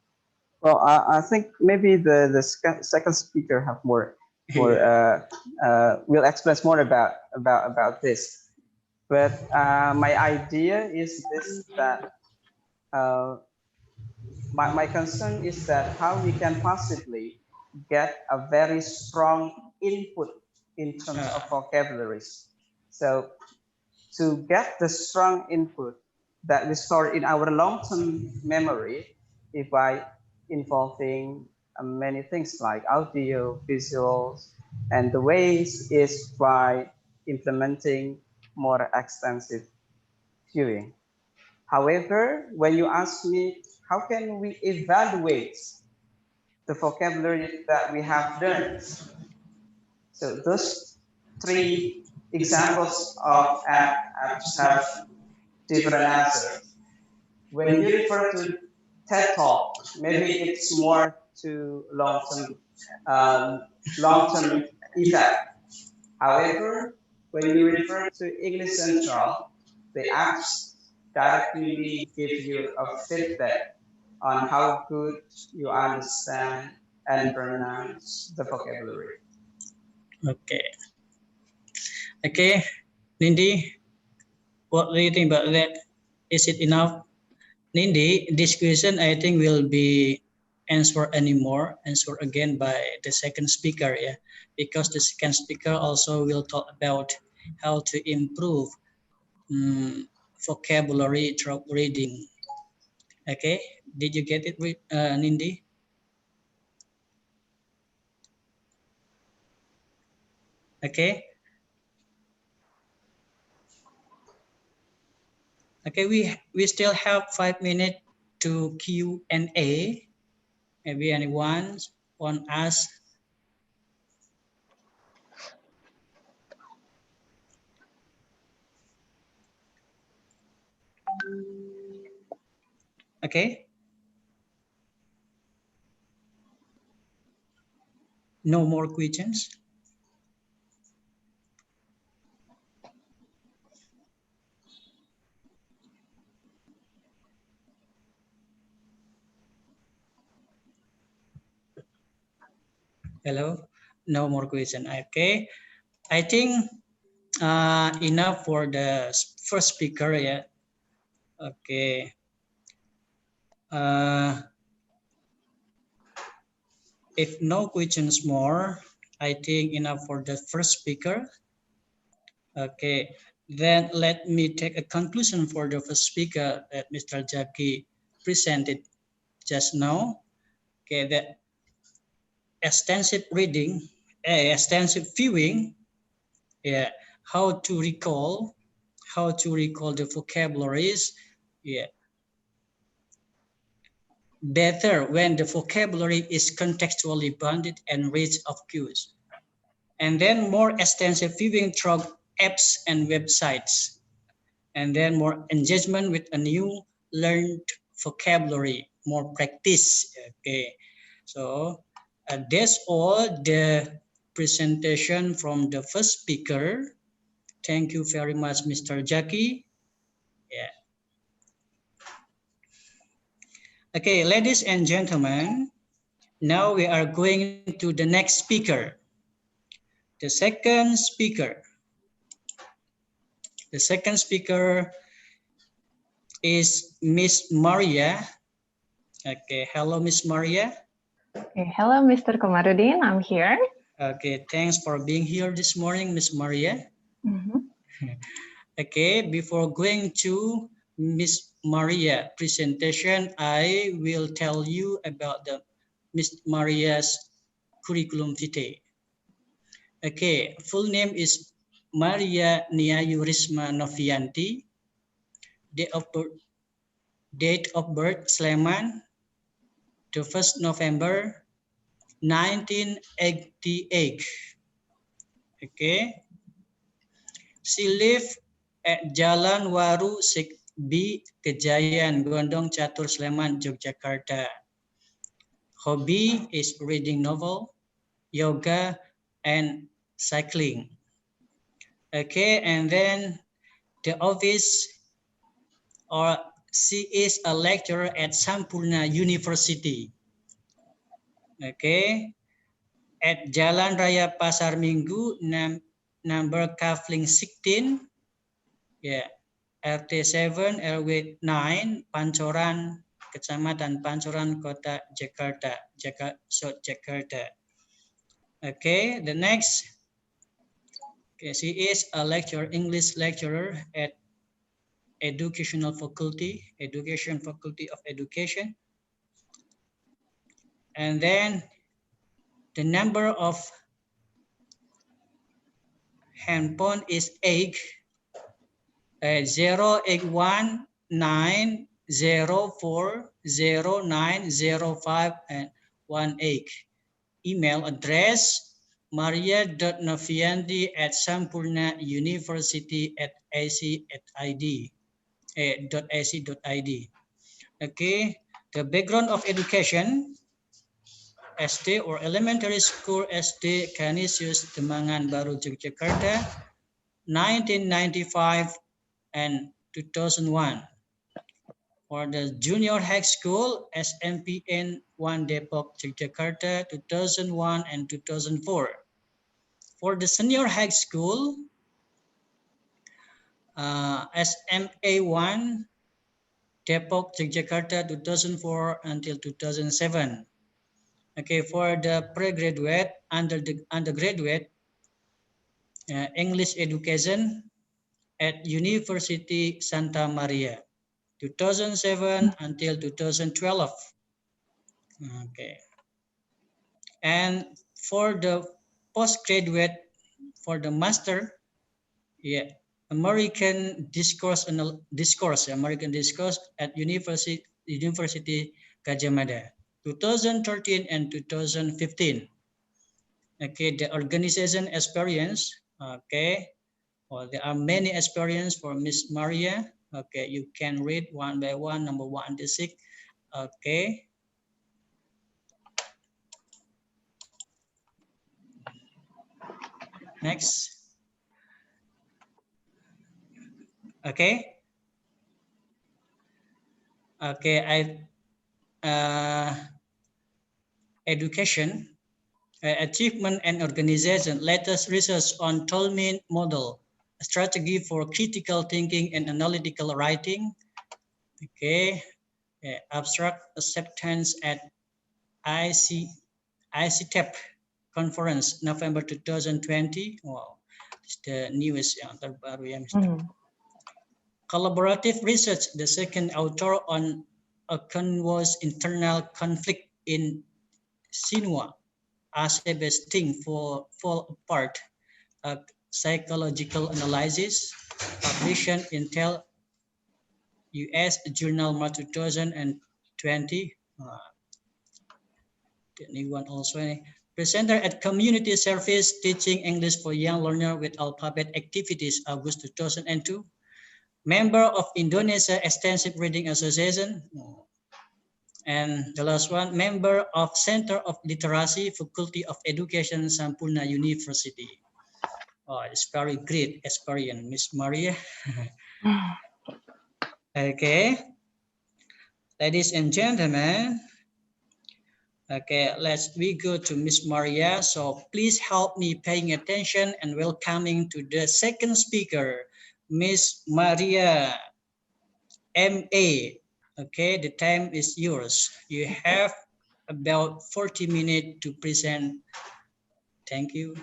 Well, I think maybe the second speaker have more will express more about this. But my idea is this, that my concern is that how we can possibly get a very strong input in terms of vocabularies. So to get the strong input that we store in our long-term memory, if by involving many things like audio, visuals, and the ways is by implementing more extensive viewing. However, when you ask me, how can we evaluate the vocabulary that we have learned? So those three examples of apps have different answers. When you refer to TED Talk, maybe it's more to long-term effect. However, when you refer to English Central, the apps directly give you a feedback on how good you understand and pronounce the vocabulary. Okay. Okay, Nindi, what do you think about that? Is it enough? Nindi, this question I think will be answered again by the second speaker, yeah, because the second speaker also will talk about how to improve vocabulary through reading. Okay, did you get it, Nindi? Okay. Okay, we still have 5 minutes to Q&A. Maybe anyone want to ask? Okay. No more questions. Hello, no more question. Okay, I think enough for the first speaker. Yeah. Okay. If no questions more, I think enough for the first speaker. Okay, then let me take a conclusion for the first speaker that Mr. Zakky presented just now. Okay, that extensive reading, extensive viewing, yeah, how to recall the vocabularies, yeah, better when the vocabulary is contextually bounded and rich of cues. And then more extensive viewing through apps and websites. And then more engagement with a new learned vocabulary, more practice. Okay, so that's all the presentation from the first speaker. Thank you very much, Mr. Zakky. Yeah. Okay, ladies and gentlemen, now we are going to the next speaker. The second speaker. The second speaker is Miss Maria. Okay, hello, Miss Maria. Okay, hello, Mr. Komarudin. I'm here. Okay, thanks for being here this morning, Miss Maria. Okay, before going to Miss Maria presentation, I will tell you about the Miss Maria's curriculum vitae. Okay, full name is Maria Niayu Risma Novianti. Date of birth Sleman, the 1st November 1988. Okay, she lived at Jalan Waru B, Kejayan, Gondong Catur, Sleman, Yogyakarta. Hobby is reading novel, yoga, and cycling. Okay, and then the office, or she is a lecturer at Sampurna University. Okay, at Jalan Raya Pasar Minggu, number Kafling 16, yeah, RT 7 RW 9, Pancoran, Kecamatan Pancoran, Kota Jakarta, Jakarta. Okay, the next, okay, she is a English lecturer at Education Faculty of Education. And then the number of handphone is 08190400905 and 18. Email address maria.novianti@sampurnauniversity@ac.id. Okay, the background of education, SD or elementary school SD Canisius Demangan Baru Yogyakarta, 1995 and 2001. For the junior high school, SMPN 1 Depok Yogyakarta, 2001 and 2004. For the senior high school, SMA 1 Depok Yogyakarta, 2004 until 2007. Okay, for the pre-graduate, undergraduate, English education at University Santa Maria, 2007 until 2012. Okay, and for the postgraduate, for the master, yeah, American discourse at University Gadjah Mada, 2013 and 2015. Okay, the organization experience. Okay, well, there are many experience for Miss Maria. Okay, you can read one by one, number 1 to 6. Okay. Next. Okay. Okay, education, achievement and organization, latest research on Tolman model, strategy for critical thinking and analytical writing. Okay, abstract acceptance at ICTEP conference November 2020. Wow, it's the newest yang terbaru ya. Collaborative research, the second author on Arkan internal conflict in Sinua, ACB's thing fall apart, psychological analysis, published in US Journal March 2020. The new one also. Presenter at Community Service Teaching English for Young Learner with Alphabet Activities, August 2002. Member of Indonesia Extensive Reading Association. And the last one, member of Center of Literacy, Faculty of Education, Sampurna University. Oh, it's very great experience, Miss Maria. Okay, ladies and gentlemen. Okay, we go to Miss Maria. So please help me paying attention and welcoming to the second speaker, Miss Maria, MA. Okay, the time is yours. You have about 40 minutes to present. Thank you.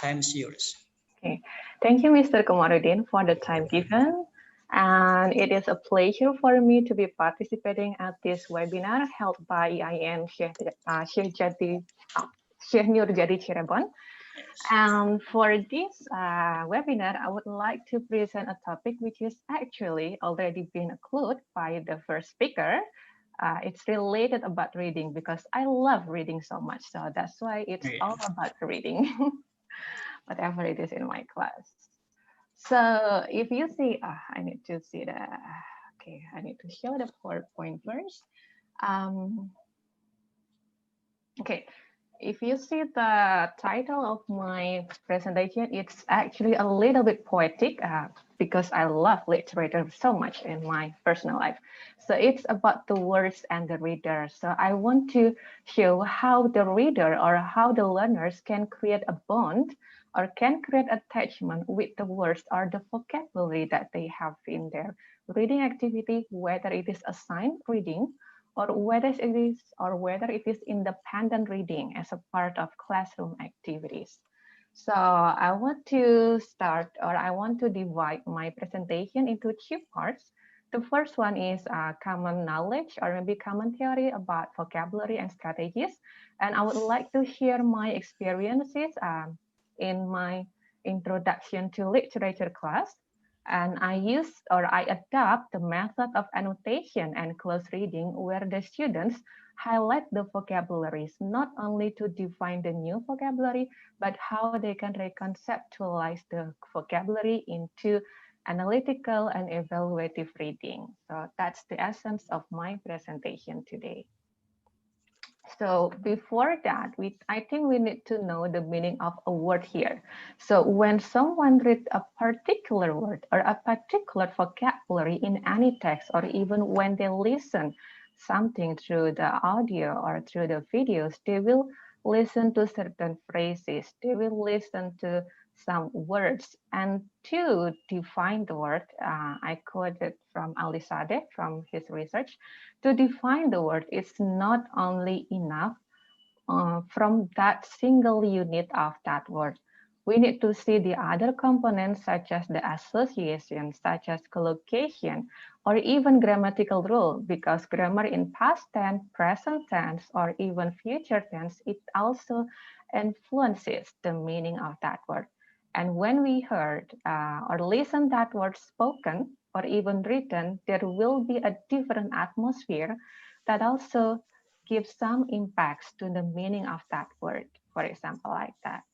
Time is yours. Okay, Thank you, Mr. Komarudin, for the time given. And it is a pleasure for me to be participating at this webinar held by EIN Syekh Nurjati Cirebon. And for this webinar, I would like to present a topic which is actually already been included by the first speaker. It's related about reading because I love reading so much. So that's why it's all about reading, whatever it is in my class. So if you see, I need to see the, okay, I need to show the PowerPoint first. Okay, if you see the title of my presentation, it's actually a little bit poetic because I love literature so much in my personal life. So it's about the words and the reader. So I want to show how the reader or how the learners can create a bond or can create attachment with the words or the vocabulary that they have in their reading activity, whether it is assigned reading or whether it is independent reading as a part of classroom activities. So I want to start, or I want to divide my presentation into two parts. The first one is common knowledge or maybe common theory about vocabulary and strategies. And I would like to share my experiences in my introduction to literature class. And I adopt the method of annotation and close reading where the students highlight the vocabularies, not only to define the new vocabulary, but how they can reconceptualize the vocabulary into analytical and evaluative reading. So that's the essence of my presentation today. So before that, I think we need to know the meaning of a word here. So when someone reads a particular word or a particular vocabulary in any text, or even when they listen something through the audio or through the videos, they will listen to certain phrases. They will listen to some words. And to define the word, I quoted from Ali Sadeh from his research, to define the word, it's not only enough from that single unit of that word. We need to see the other components such as the association, such as collocation, or even grammatical rule, because grammar in past tense, present tense, or even future tense, it also influences the meaning of that word. And when we heard or listen that word spoken or even written, there will be a different atmosphere that also gives some impacts to the meaning of that word, for example, like that.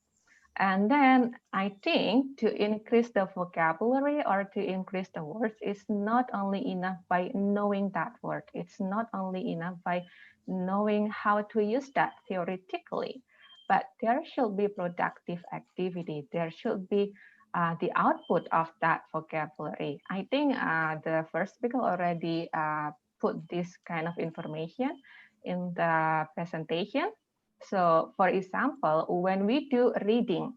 And then I think to increase the vocabulary or to increase the words is not only enough by knowing that word. It's not only enough by knowing how to use that theoretically, but there should be productive activity. There should be the output of that vocabulary. I think the first speaker already put this kind of information in the presentation. So for example, when we do reading,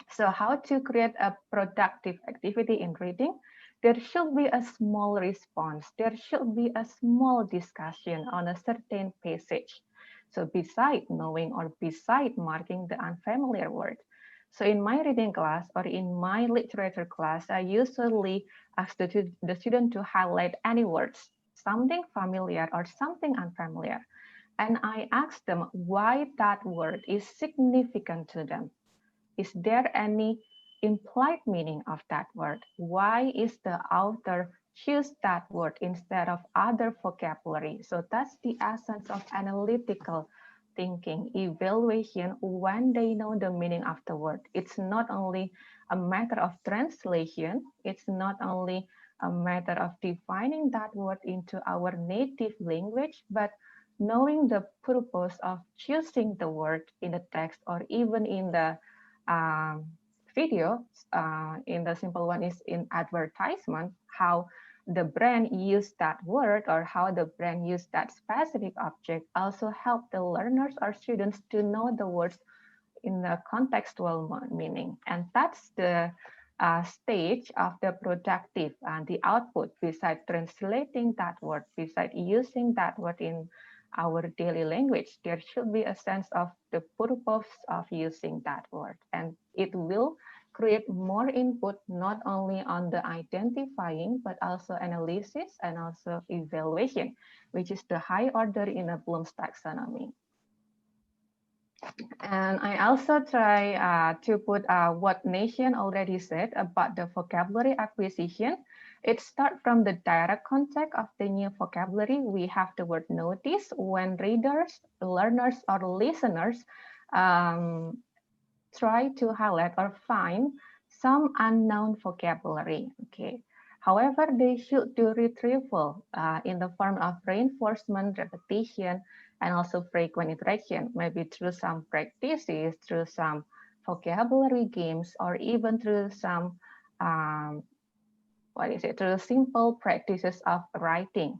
so how to create a productive activity in reading, there should be a small response. There should be a small discussion on a certain passage. So beside knowing or beside marking the unfamiliar word. So in my reading class or in my literature class, I usually ask the student to highlight any words, something familiar or something unfamiliar. And I ask them why that word is significant to them. Is there any implied meaning of that word? Why is the author choose that word instead of other vocabulary? So that's the essence of analytical thinking, evaluation when they know the meaning of the word. It's not only a matter of translation, it's not only a matter of defining that word into our native language, but knowing the purpose of choosing the word in the text or even in the video. In the simple one is in advertisement, how the brand used that word or how the brand used that specific object also help the learners or students to know the words in the contextual meaning. And that's the stage of the productive and the output beside translating that word, beside using that word in our daily language. There should be a sense of the purpose of using that word, and it will create more input, not only on the identifying, but also analysis and also evaluation, which is the high order in a Bloom's taxonomy. And I also try to put what Nation already said about the vocabulary acquisition. It starts from the direct contact of the new vocabulary. We have the word notice when readers, learners, or listeners try to highlight or find some unknown vocabulary. Okay. However, they should do retrieval in the form of reinforcement, repetition, and also frequent interaction, maybe through some practices, through some vocabulary games, or even through some through simple practices of writing.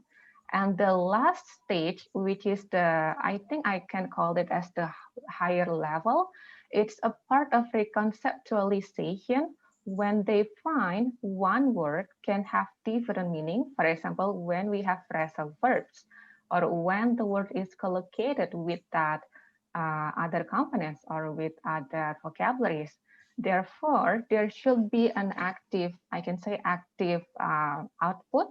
And the last stage, which is I think I can call it as the higher level, it's a part of reconceptualization when they find one word can have different meaning. For example, when we have phrasal verbs, or when the word is collocated with that other components or with other vocabularies. Therefore, there should be an active, I can say active output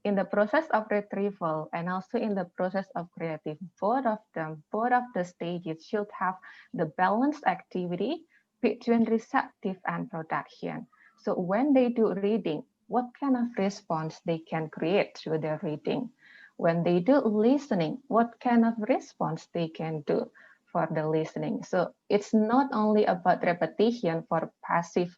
in the process of retrieval and also in the process of creative. Both of them, both of the stages should have the balanced activity between receptive and production. So when they do reading, what kind of response they can create through their reading? When they do listening, what kind of response they can do for the listening? So it's not only about repetition for passive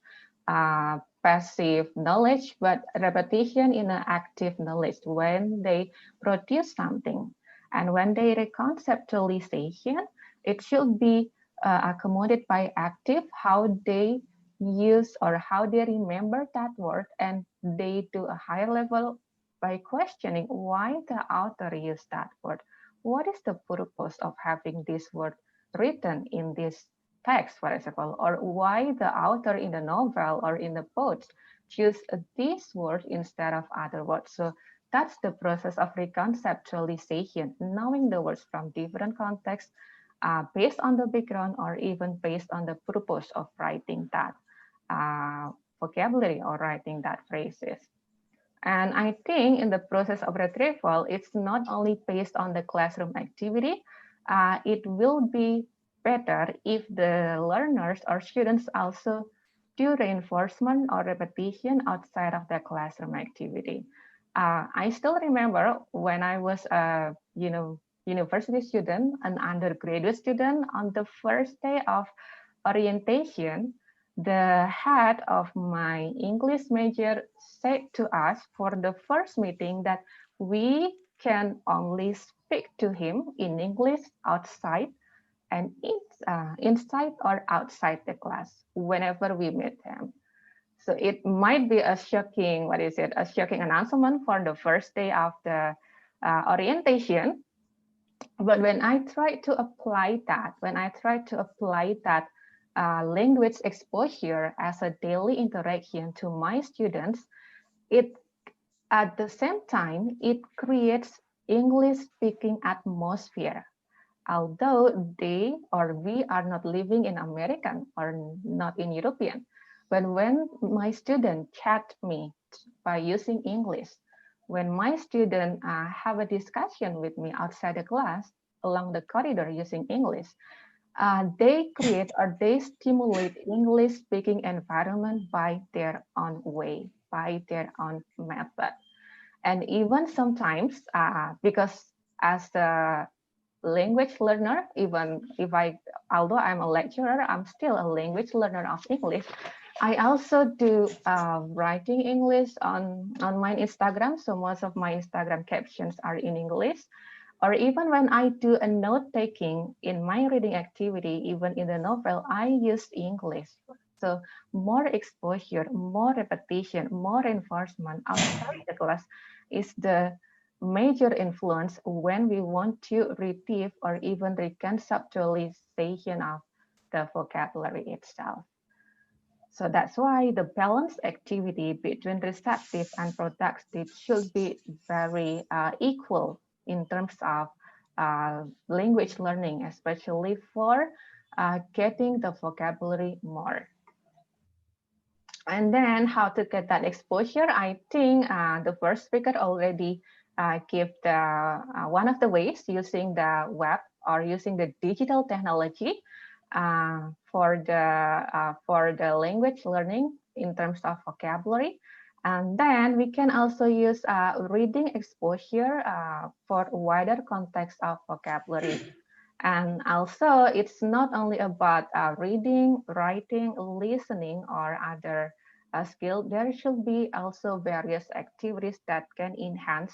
knowledge, but repetition in an active knowledge when they produce something. And when they reconceptualization, it should be accommodated by active, how they use or how they remember that word, and they do a higher level by questioning why the author used that word. What is the purpose of having this word written in this text, for example, or why the author in the novel or in the poets choose this word instead of other words. So that's the process of reconceptualization, knowing the words from different contexts based on the background or even based on the purpose of writing that vocabulary or writing that phrases. And I think in the process of retrieval, it's not only based on the classroom activity, it will be better if the learners or students also do reinforcement or repetition outside of the classroom activity. I still remember when I was a university student, an undergraduate student, on the first day of orientation, the head of my English major said to us for the first meeting that we can only speak to him in English outside and inside or outside the class whenever we meet him. So it might be a shocking, a shocking announcement for the first day of the orientation. But when I try to apply that, language exposure as a daily interaction to my students, it at the same time, it creates English speaking atmosphere. Although they or we are not living in American or not in European, but when my student chat me by using English, when my student have a discussion with me outside the class along the corridor using English, they create or they stimulate English speaking environment by their own way, by their own method. And even sometimes, because as a language learner, even if although I'm a lecturer, I'm still a language learner of English. I also do writing English on my Instagram. So most of my Instagram captions are in English. Or even when I do a note taking in my reading activity, even in the novel, I use English. So more exposure, more repetition, more reinforcement outside the class is the major influence when we want to retrieve or even reconceptualization of the vocabulary itself. So that's why the balanced activity between receptive and productive should be very equal in terms of language learning, especially for getting the vocabulary more. And then how to get that exposure? I think the first speaker already gave the one of the ways using the web or using the digital technology for the language learning in terms of vocabulary. And then we can also use reading exposure for wider context of vocabulary. And also, it's not only about reading, writing, listening, or other skill. There should be also various activities that can enhance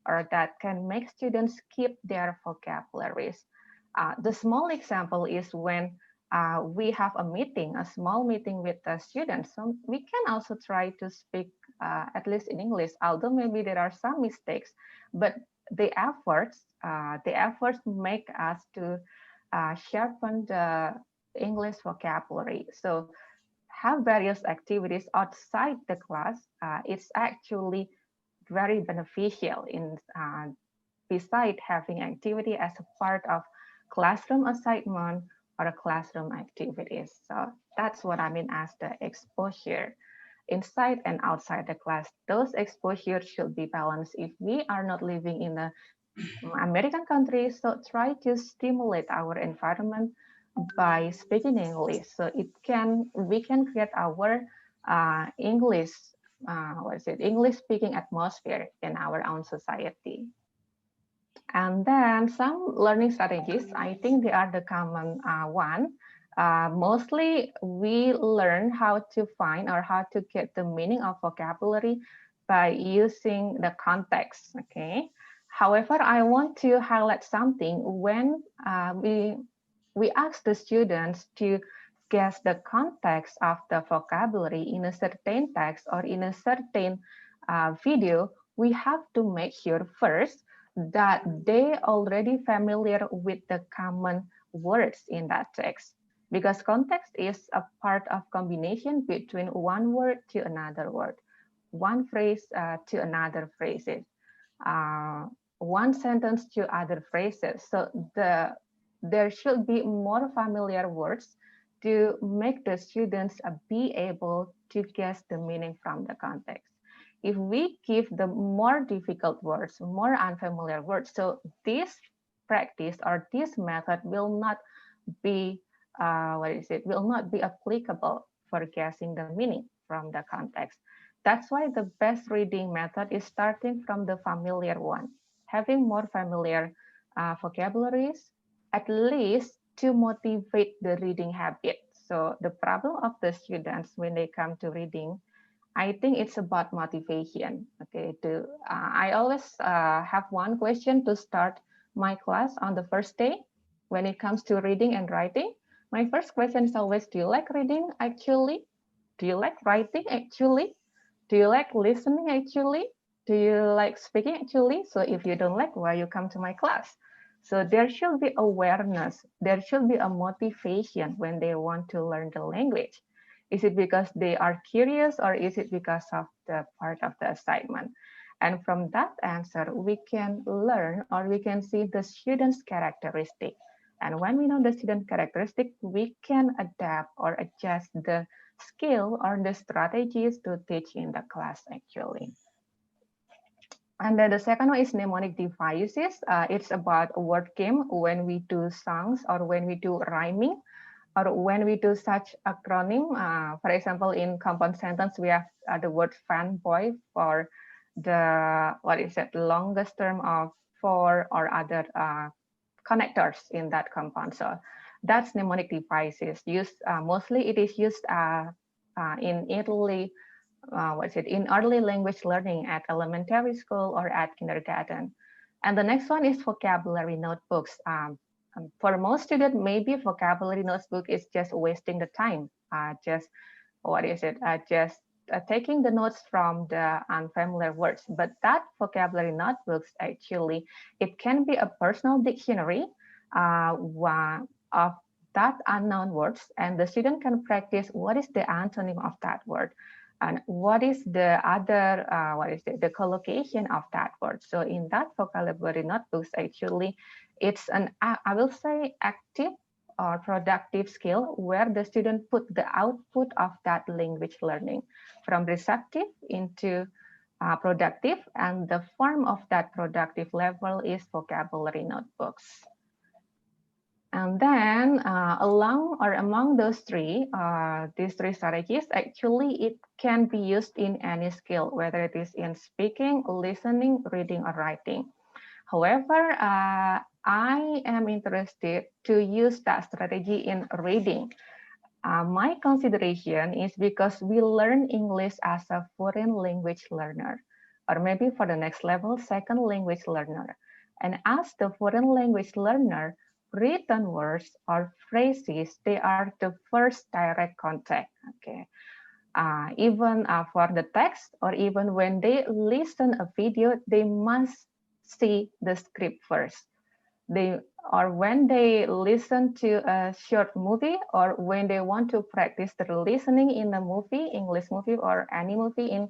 or that can make students keep their vocabularies. The small example is when we have a meeting, a small meeting with the students. So we can also try to speak at least in English, although maybe there are some mistakes, but the efforts make us to sharpen the English vocabulary. So have various activities outside the class. It's actually very beneficial in beside having activity as a part of classroom assignment or a classroom activities. So that's what I mean as the exposure inside and outside the class. Those exposures should be balanced. If we are not living in the American countries, so try to stimulate our environment by speaking English. So we can create our English English speaking atmosphere in our own society. And then some learning strategies, I think they are the common one. Mostly we learn how to find or how to get the meaning of vocabulary by using the context, okay? However, I want to highlight something when we ask the students to guess the context of the vocabulary in a certain text or in a certain video, we have to make sure first that they already familiar with the common words in that text, because context is a part of combination between one word to another word, one phrase to another phrases, one sentence to other phrases. So there should be more familiar words to make the students be able to guess the meaning from the context. If we give the more difficult words, more unfamiliar words, so this practice or this method will not be will not be applicable for guessing the meaning from the context. That's why the best reading method is starting from the familiar one, having more familiar vocabularies, at least to motivate the reading habit. So the problem of the students when they come to reading, I think it's about motivation. Okay, I always have one question to start my class on the first day when it comes to reading and writing. My first question is always, do you like reading actually? Do you like writing actually? Do you like listening actually? Do you like speaking actually? So if you don't like, why you come to my class? So there should be awareness. There should be a motivation when they want to learn the language. Is it because they are curious or is it because of the part of the assignment? And from that answer, we can learn or we can see the student's characteristic. And when we know the student characteristic, we can adapt or adjust the skill or the strategies to teach in the class actually. And then the second one is mnemonic devices. It's about a word game when we do songs or when we do rhyming or when we do such acronym. For example, in compound sentence, we have the word fanboy for the, longest term of for or other connectors in that compound. So that's mnemonic devices. Used mostly it is used in Italy. In early language learning at elementary school or at kindergarten. And the next one is vocabulary notebooks. For most students, maybe vocabulary notebook is just wasting the time. Just taking the notes from the unfamiliar words. But that vocabulary notebooks actually, it can be a personal dictionary of that unknown words, and the student can practice what is the antonym of that word and what is the other the collocation of that word. So in that vocabulary notebooks, actually it's an, I will say, active or productive skill where the student put the output of that language learning from receptive into productive, and the form of that productive level is vocabulary notebooks. And then among those these three strategies, actually it can be used in any skill, whether it is in speaking, listening, reading, or writing. However, I am interested to use that strategy in reading. My consideration is because we learn English as a foreign language learner, or maybe for the next level, second language learner. And as the foreign language learner, written words or phrases, they are the first direct contact. Okay, even for the text, or even when they listen a video, they must see the script first. When they listen to a short movie, or when they want to practice the listening in a movie, English movie or any movie in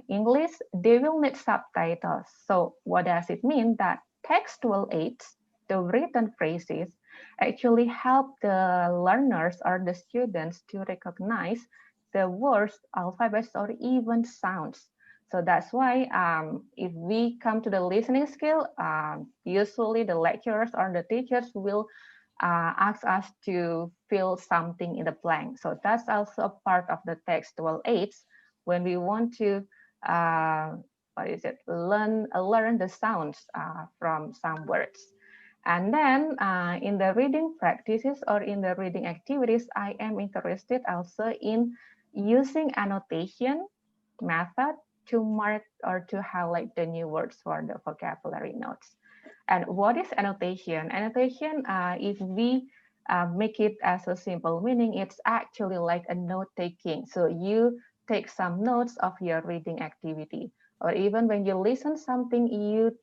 English, they will need subtitles. So what does it mean? That textual aids, the written phrases, actually help the learners or the students to recognize the words, alphabets, or even sounds. So that's why if we come to the listening skill, usually the lecturers or the teachers will ask us to fill something in the blank. So that's also a part of the textual aids when we want to learn the sounds from some words. And then in the reading practices or in the reading activities, I am interested also in using annotation method to mark or to highlight the new words for the vocabulary notes. And what is annotation? Annotation, if we make it as a simple meaning, it's actually like a note taking. So you take some notes of your reading activity, or even when you listen something, you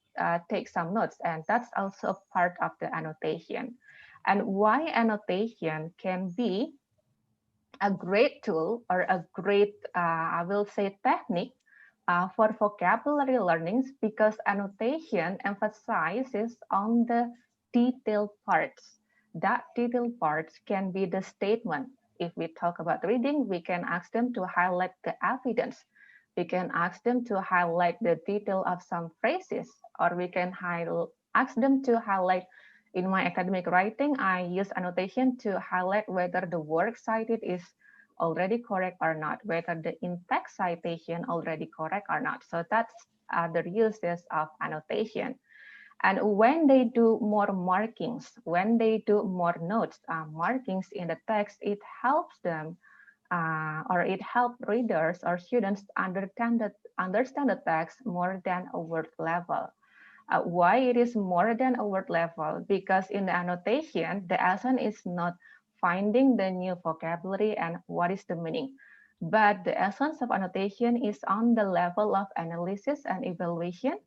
take some notes, and that's also a part of the annotation. And why annotation can be a great tool or a great, I will say, technique for vocabulary learnings, because annotation emphasizes on the detailed parts. That detailed parts can be the statement. If we talk about reading, we can ask them to highlight the evidence. We can ask them to highlight the detail of some phrases, or we can ask them to highlight. In my academic writing, I use annotation to highlight whether the work cited is already correct or not, whether the in-text citation already correct or not. So that's the uses of annotation. And when they do more markings, when they do more notes, markings in the text, it helps them or it helps readers or students understand the text more than a word level. Why it is more than a word level? Because in the annotation, the essence is not finding the new vocabulary and what is the meaning, but the essence of annotation is on the level of analysis and evaluation,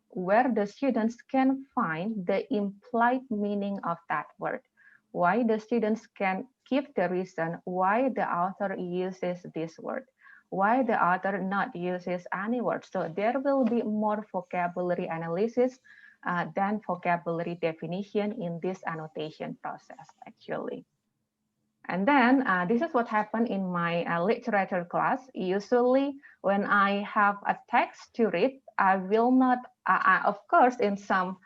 where the students can find the implied meaning of that word. Why the students can give the reason why the author uses this word, why the author not uses any word. So there will be more vocabulary analysis than vocabulary definition in this annotation process, actually. And then this is what happened in my literature class. Usually when I have a text to read, I will not, of course, in some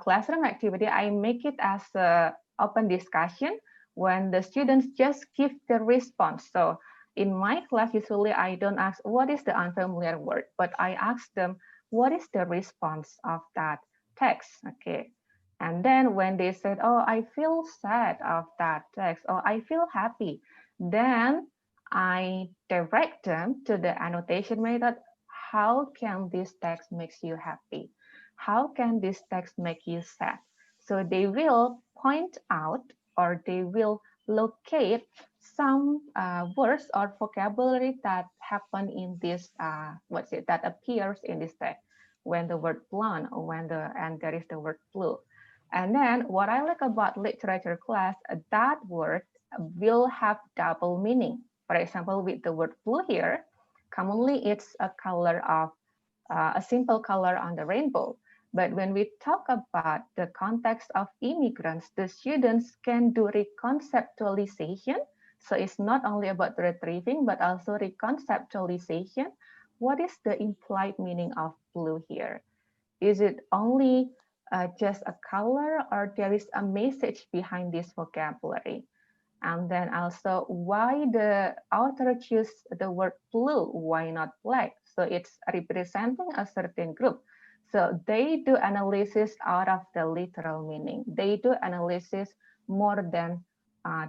classroom activity, I make it as an open discussion when the students just give the response. So in my class, usually I don't ask what is the unfamiliar word, but I ask them what is the response of that text. Okay. And then when they said, oh, I feel sad of that text, or I feel happy, then I direct them to the annotation method. How can this text make you happy? How can this text make you sad? So they will point out, or they will locate some words or vocabulary that happen in this, that appears in this text, when the word blonde, or and there is the word blue. And then what I like about literature class, that word will have double meaning. For example, with the word blue here, commonly it's a color of a simple color on the rainbow. But when we talk about the context of immigrants, the students can do reconceptualization. So it's not only about retrieving, but also reconceptualization. What is the implied meaning of blue here? Is it only just a color, or there is a message behind this vocabulary? And then also, why the author choose the word blue? Why not black? So it's representing a certain group. So they do analysis out of the literal meaning. They do analysis more than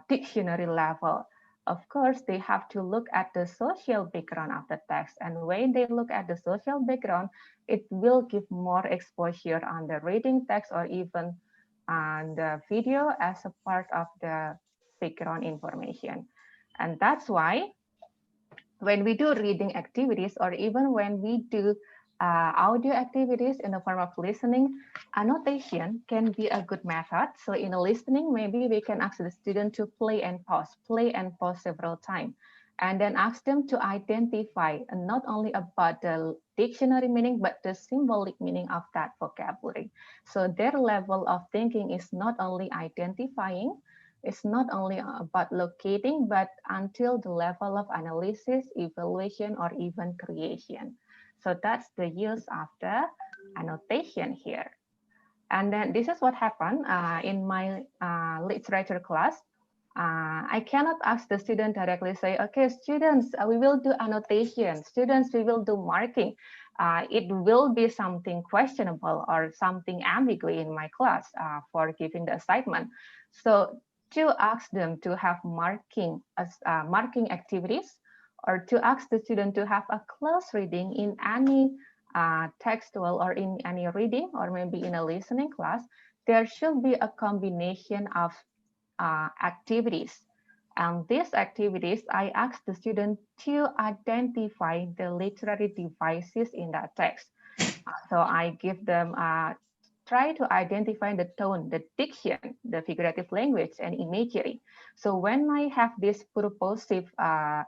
dictionary level. Of course, they have to look at the social background of the text. And when they look at the social background, it will give more exposure on the reading text or even on the video as a part of the background information. And that's why when we do reading activities, or even when we do audio activities in the form of listening, annotation can be a good method. So in a listening, maybe we can ask the student to play and pause several times, and then ask them to identify not only about the dictionary meaning, but the symbolic meaning of that vocabulary. So their level of thinking is not only identifying, it's not only about locating, but until the level of analysis, evaluation, or even creation. So that's the use of the annotation here. And then this is what happened in my literature class. I cannot ask the student directly say, okay, students, we will do annotation. Students, we will do marking. It will be something questionable or something ambiguous in my class for giving the assignment. So to ask them to have marking activities, or to ask the student to have a close reading in any textual or in any reading, or maybe in a listening class, there should be a combination of activities. And these activities, I ask the student to identify the literary devices in that text. So I give them try to identify the tone, the diction, the figurative language, and imagery. So when I have this purposive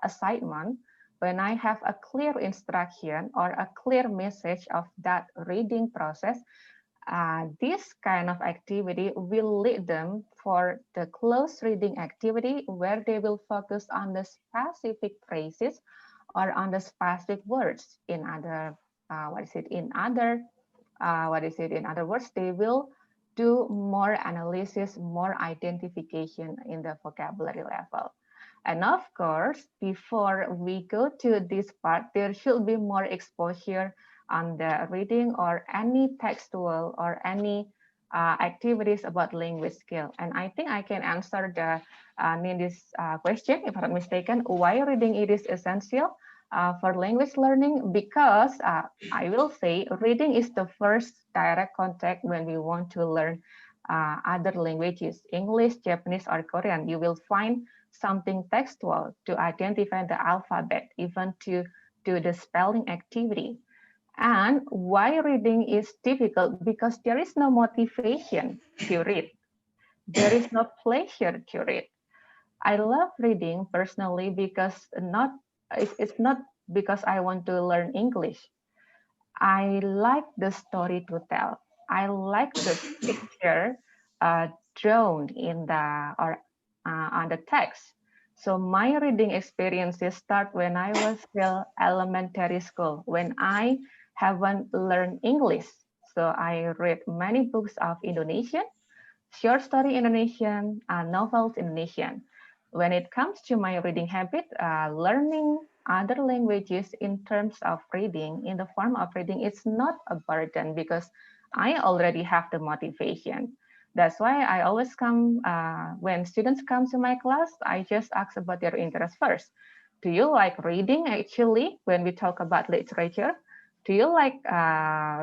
assignment, when I have a clear instruction or a clear message of that reading process, this kind of activity will lead them for the close reading activity, where they will focus on the specific phrases or on the specific words. In other in other words, they will do more analysis, more identification in the vocabulary level. And of course, before we go to this part, there should be more exposure on the reading or any textual or any activities about language skill. And I think I can answer the Nindy's question, if I'm not mistaken, why reading it is essential for language learning, because I will say reading is the first direct contact when we want to learn other languages, English, Japanese, or Korean. You will find something textual to identify the alphabet, even to do the spelling activity. And why reading is difficult? Because there is no motivation to read. There is no pleasure to read. I love reading personally because it's not because I want to learn English. I like the story to tell. I like the picture drawn in the or on the text. So my reading experiences start when I was still elementary school, when I haven't learned English. So I read many books of Indonesian, short story Indonesian, novels Indonesian. When it comes to my reading habit, learning other languages in terms of reading, in the form of reading, it's not a burden because I already have the motivation. That's why I always come, when students come to my class, I just ask about their interest first. Do you like reading actually when we talk about literature? Do you like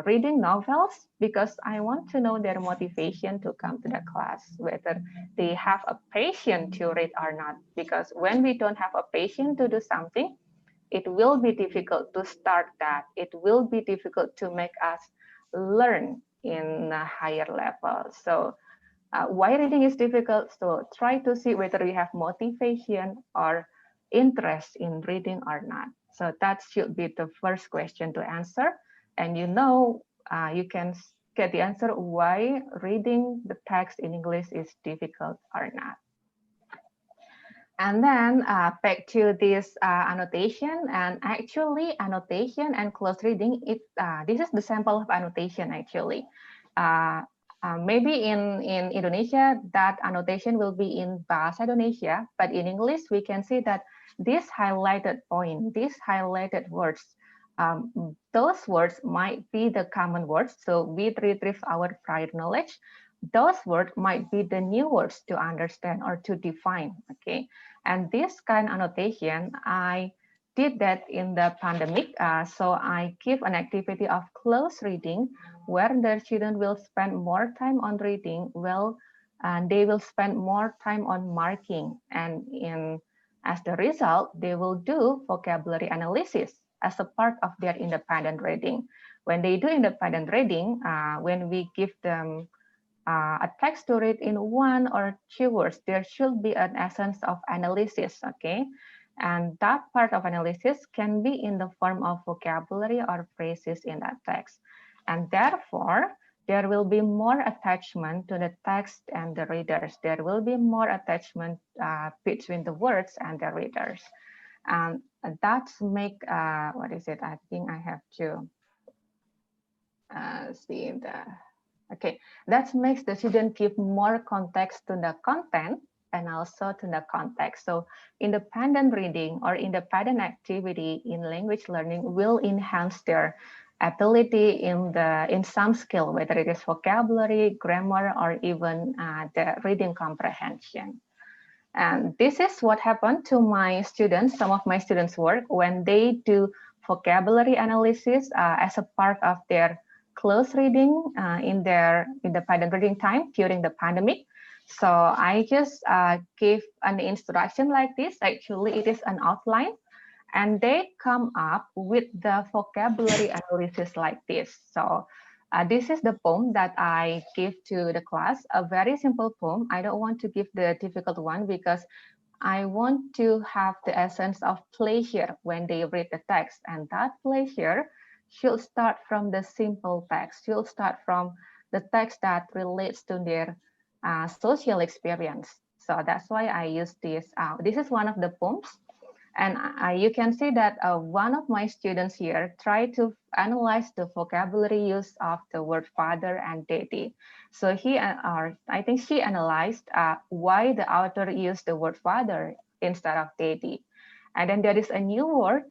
reading novels? Because I want to know their motivation to come to the class, whether they have a passion to read or not. Because when we don't have a passion to do something, it will be difficult to start that. It will be difficult to make us learn in a higher level. So why reading is difficult? So try to see whether you have motivation or interest in reading or not. So that should be the first question to answer. And you know, you can get the answer why reading the text in English is difficult or not. And then back to this annotation, and actually annotation and close reading, this is the sample of annotation actually. Maybe in Indonesia, that annotation will be in Bahasa Indonesia, but in English, we can see that this highlighted point, these highlighted words, those words might be the common words. So we retrieve our prior knowledge. Those words might be the new words to understand or to define, okay? And this kind of annotation, I did that in the pandemic. So I give an activity of close reading where the student will spend more time on reading, and they will spend more time on marking. And as the result, they will do vocabulary analysis as a part of their independent reading. When they do independent reading, when we give them a text to read in 1 or 2 words, there should be an essence of analysis, okay? And that part of analysis can be in the form of vocabulary or phrases in that text. And therefore, there will be more attachment to the text and the readers. There will be more attachment between the words and the readers. And that's make, what is it? I think I have to see the, okay, that makes the student give more context to the content and also to the context. So independent reading or independent activity in language learning will enhance their ability in some skill, whether it is vocabulary, grammar, or even the reading comprehension. And this is what happened to my students, some of my students' work when they do vocabulary analysis as a part of their close reading in their independent reading time during the pandemic. So I just gave an instruction like this. Actually, it is an outline, and they come up with the vocabulary analysis like this. So this is the poem that I give to the class, a very simple poem. I don't want to give the difficult one because I want to have the essence of pleasure when they read the text, and that pleasure should start from the simple text, should start from the text that relates to their social experience. So that's why I use this. This is one of the poems. And you can see that one of my students here tried to analyze the vocabulary use of the word father and daddy. So I think she analyzed why the author used the word father instead of daddy. And then there is a new word,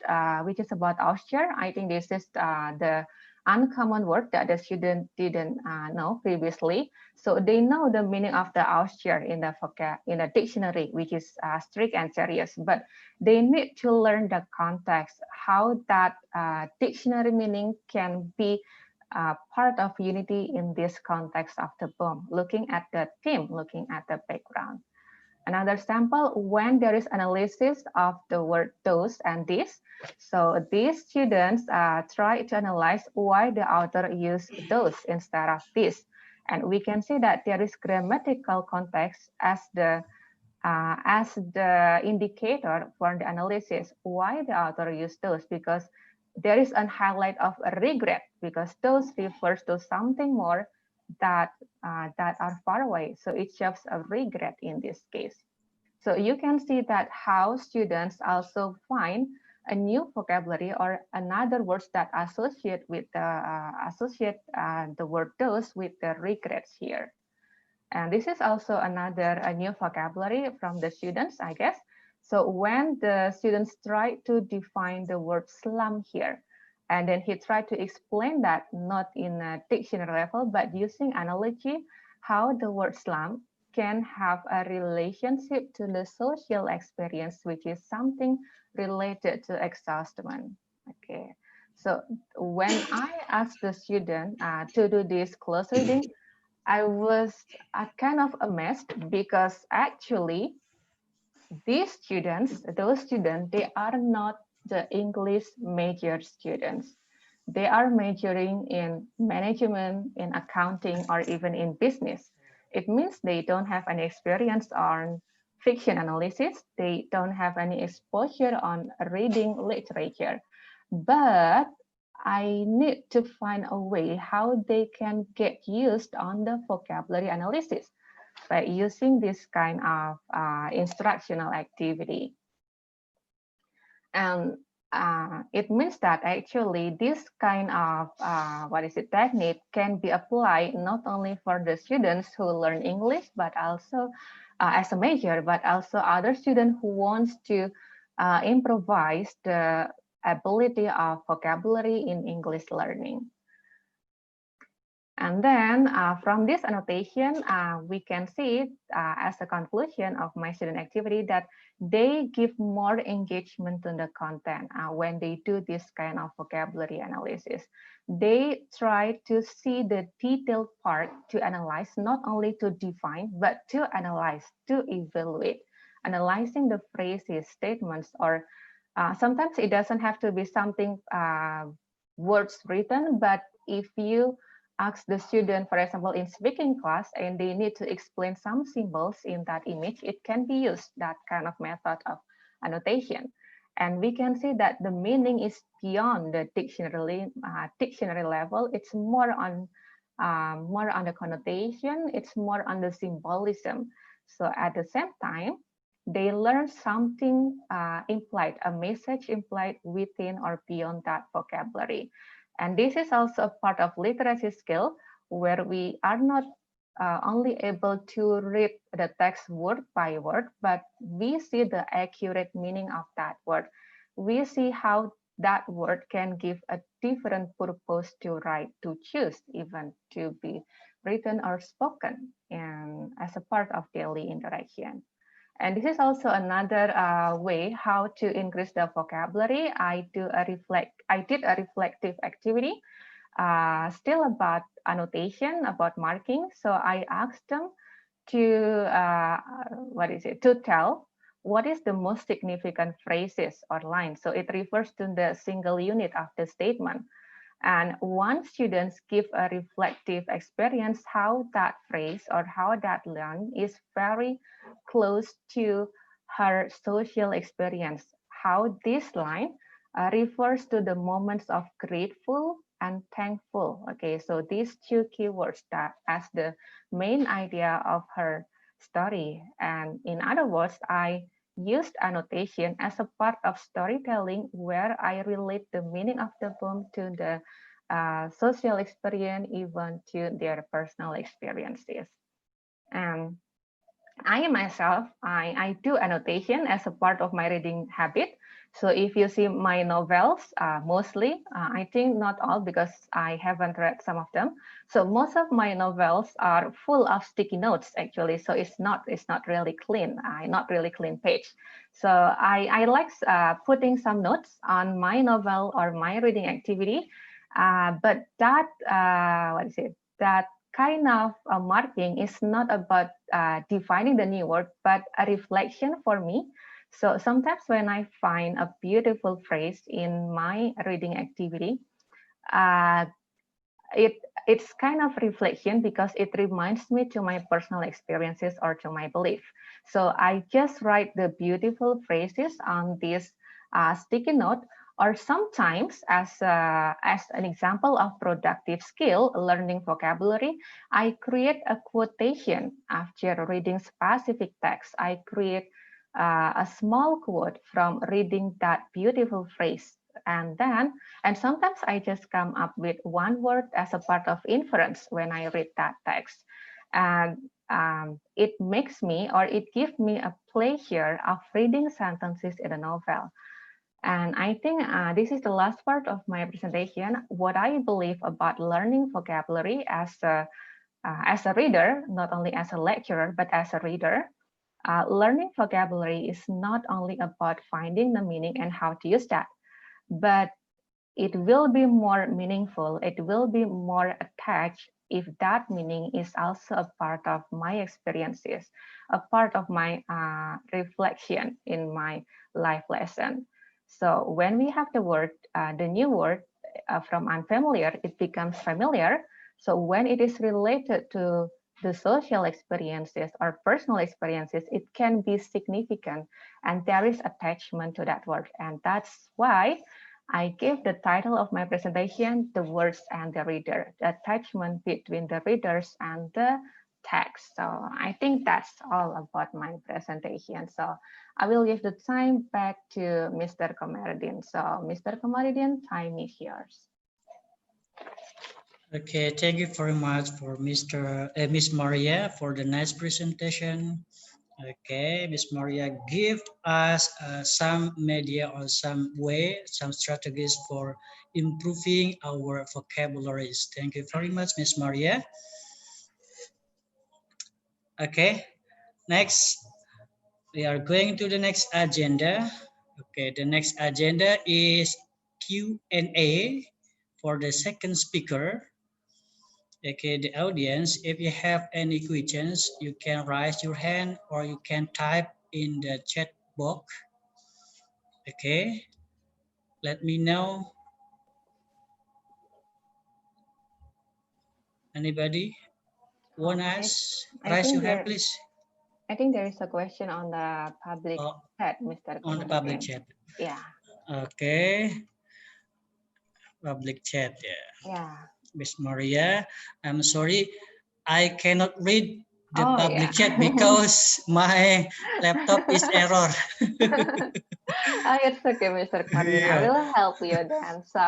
which is about austere. I think this is the uncommon word that the student didn't know previously. So they know the meaning of the austere in the dictionary, which is strict and serious, but they need to learn the context, how that dictionary meaning can be part of unity in this context of the poem, looking at the theme, looking at the background. Another sample, when there is analysis of the word those and this. So these students try to analyze why the author used those instead of this. And we can see that there is grammatical context as the indicator for the analysis, why the author used those, because there is a highlight of a regret, because those refers to something more that are far away. So it shows a regret in this case. So you can see that how students also find a new vocabulary or another words that associate with the word those with the regrets here. And this is also a new vocabulary from the students, I guess. So when the students try to define the word slum here, and then he tried to explain that not in a dictionary level, but using analogy, how the word slum can have a relationship to the social experience, which is something related to exhaustion. Okay, so when I asked the student to do this close reading, I was kind of amazed because actually those students, they are not the English major students. They are majoring in management, in accounting, or even in business. It means they don't have any experience on fiction analysis. They don't have any exposure on reading literature. But I need to find a way how they can get used on the vocabulary analysis by using this kind of instructional activity. And it means that actually this kind of technique can be applied not only for the students who learn English, but also as a major, but also other students who wants to improvise the ability of vocabulary in English learning. And then from this annotation, we can see as a conclusion of my student activity that they give more engagement to the content when they do this kind of vocabulary analysis. They try to see the detailed part to analyze, not only to define, but to analyze, to evaluate, analyzing the phrases, statements, or sometimes it doesn't have to be something words written, but if you ask the student, for example, in speaking class, and they need to explain some symbols in that image, it can be used, that kind of method of annotation. And we can see that the meaning is beyond the dictionary level. It's more on the connotation. It's more on the symbolism. So at the same time, they learn something implied, a message implied within or beyond that vocabulary. And this is also a part of literacy skill where we are not only able to read the text word by word, but we see the accurate meaning of that word. We see how that word can give a different purpose to write, to choose, even to be written or spoken, and as a part of daily interaction. And this is also another way how to increase the vocabulary. I did a reflective activity, still about annotation, about marking. So I asked them to tell what is the most significant phrases or lines. So it refers to the single unit of the statement. And once students give a reflective experience, how that phrase or how that line is very close to her social experience, how this line refers to the moments of grateful and thankful. Okay, so these two keywords that as the main idea of her story. And in other words, I used annotation as a part of storytelling where I relate the meaning of the poem to the social experience, even to their personal experiences. And I myself, I do annotation as a part of my reading habit. So if you see my novels, mostly, I think not all because I haven't read some of them. So most of my novels are full of sticky notes actually. So it's not really clean, not really clean page. So I like putting some notes on my novel or my reading activity. But that, that kind of marking is not about defining the new word, but a reflection for me. So sometimes when I find a beautiful phrase in my reading activity, it's kind of reflection because it reminds me to my personal experiences or to my belief. So I just write the beautiful phrases on this sticky note, or sometimes as an example of productive skill, learning vocabulary, I create a quotation after reading specific text. I create a small quote from reading that beautiful phrase. And sometimes I just come up with one word as a part of inference when I read that text. And it makes me, or it gives me a pleasure of reading sentences in a novel. And I think this is the last part of my presentation, what I believe about learning vocabulary as a reader, not only as a lecturer, but as a reader. Learning vocabulary is not only about finding the meaning and how to use that, but it will be more meaningful, it will be more attached if that meaning is also a part of my experiences, a part of my reflection in my life lesson. So when we have the word, the new word from unfamiliar, it becomes familiar. So when it is related to the social experiences or personal experiences, it can be significant and there is attachment to that word. And that's why I gave the title of my presentation, The Words and the Reader, the attachment between the readers and the text. So I think that's all about my presentation. So I will give the time back to Mr. Komarudin. So Mr. Komarudin, time is yours. Okay, thank you very much for Miss Maria for the nice presentation. Okay, Miss Maria, give us some media or some way, some strategies for improving our vocabularies. Thank you very much, Miss Maria. Okay, next, we are going to the next agenda. Okay, the next agenda is Q&A for the second speaker. Okay, the audience, if you have any questions, you can raise your hand or you can type in the chat box. Okay, let me know. Anybody want to ask? Raise your hand, please. I think there is a question on the public chat, Mr. On the public chat. Yeah. Okay. Public chat, yeah. Yeah. Miss Maria, I'm sorry, I cannot read the public yeah. chat because my laptop is error. It's okay, Mr. Komarudin. Yeah. I will help you then. So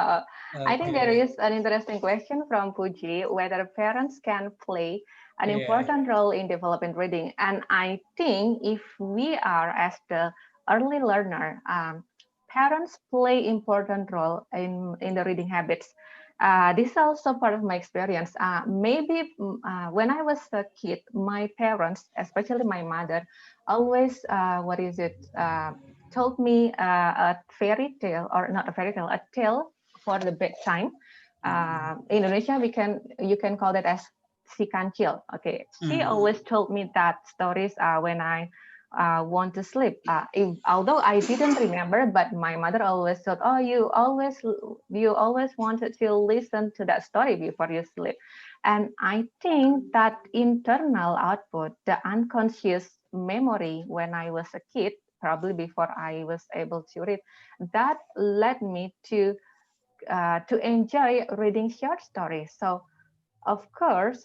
I think there is an interesting question from Puji, whether parents can play an important role in developing reading. And I think if we are as the early learner, parents play important role in the reading habits. This is also part of my experience. Maybe when I was a kid, my parents, especially my mother, always told me a fairy tale, or not a fairy tale, a tale for the bedtime. In Indonesia, you can call that as si kancil. Okay, she always told me that stories when I want to sleep. Although I didn't remember, but my mother always thought, "Oh, you always wanted to listen to that story before you sleep." And I think that internal output, the unconscious memory when I was a kid, probably before I was able to read, that led me to enjoy reading short stories. So, of course,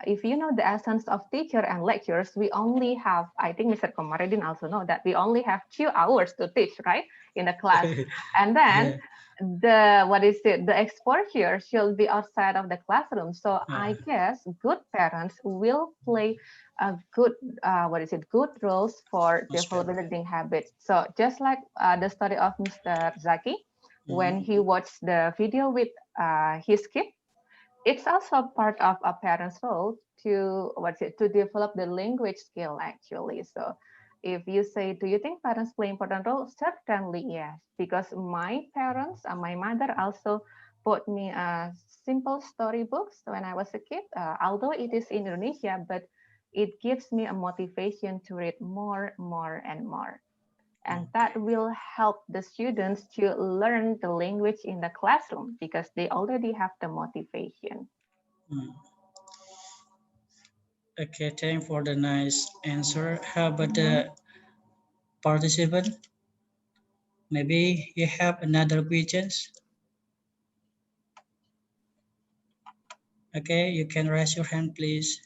if you know the essence of teacher and lectures, we only have, I think Mr. Komarudin also know that we only have 2 hours to teach, right, in the class. And then the exposure should be outside of the classroom. So I guess good parents will play a good good roles for developing reading habits. So just like the story of Mr. Zakky, when he watched the video with his kid, it's also part of a parent's role to develop the language skill actually. So if you say, do you think parents play important role? Certainly yes, because my parents and my mother also bought me simple storybooks when I was a kid, although it is in Indonesia, but it gives me a motivation to read more and more. And that will help the students to learn the language in the classroom because they already have the motivation. Okay, thank you for the nice answer. How about the participant? Maybe you have another questions? Okay, you can raise your hand, please.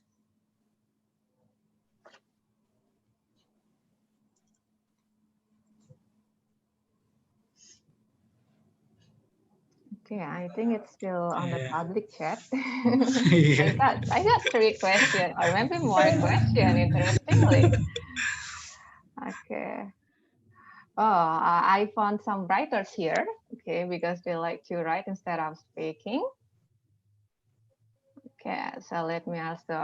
Okay, I think it's still on the public chat. I got 3 questions, or maybe more questions, interestingly. Okay. Oh, I found some writers here, okay, because they like to write instead of speaking. Okay, so let me also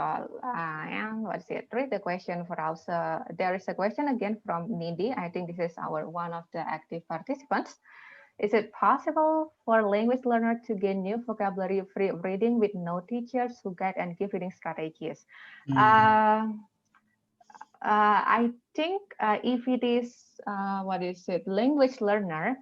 read the question for also. There is a question again from Nidi. I think this is one of the active participants. Is it possible for language learner to gain new vocabulary free reading with no teachers who guide and give reading strategies? I think if it is language learner,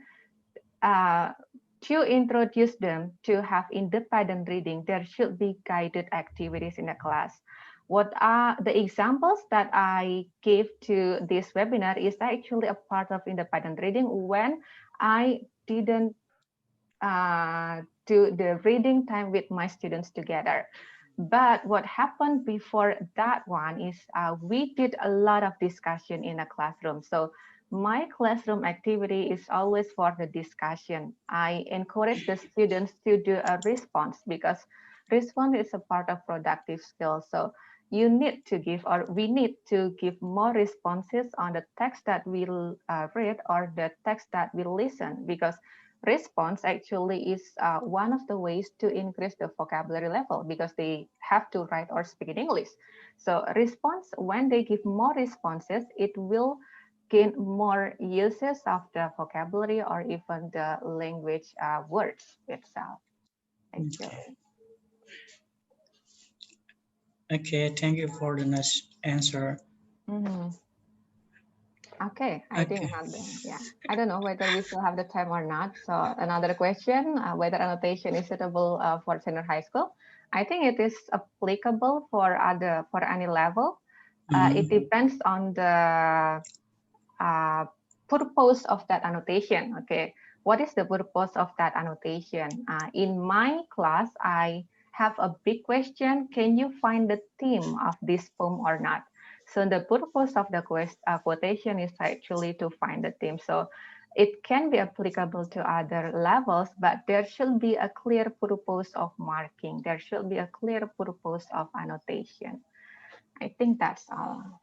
to introduce them to have independent reading, there should be guided activities in the class. What are the examples that I gave to this webinar is actually a part of independent reading when I didn't do the reading time with my students together. But what happened before that one is we did a lot of discussion in a classroom. So my classroom activity is always for the discussion. I encourage the students to do a response because response is a part of productive skills. So you need to give, or we need to give more responses on the text that we read or the text that we listen, because response actually is one of the ways to increase the vocabulary level because they have to write or speak in English. So response, when they give more responses, it will gain more uses of the vocabulary or even the language words itself, actually. Okay, thank you for the nice answer. Okay, I think yeah, I don't know whether we still have the time or not. So another question, whether annotation is suitable for senior high school. I think it is applicable for any level. It depends on the purpose of that annotation. Okay, what is the purpose of that annotation? In my class, I have a big question. Can you find the theme of this poem or not? So the purpose of the quotation is actually to find the theme. So it can be applicable to other levels, but there should be a clear purpose of marking. There should be a clear purpose of annotation. I think that's all.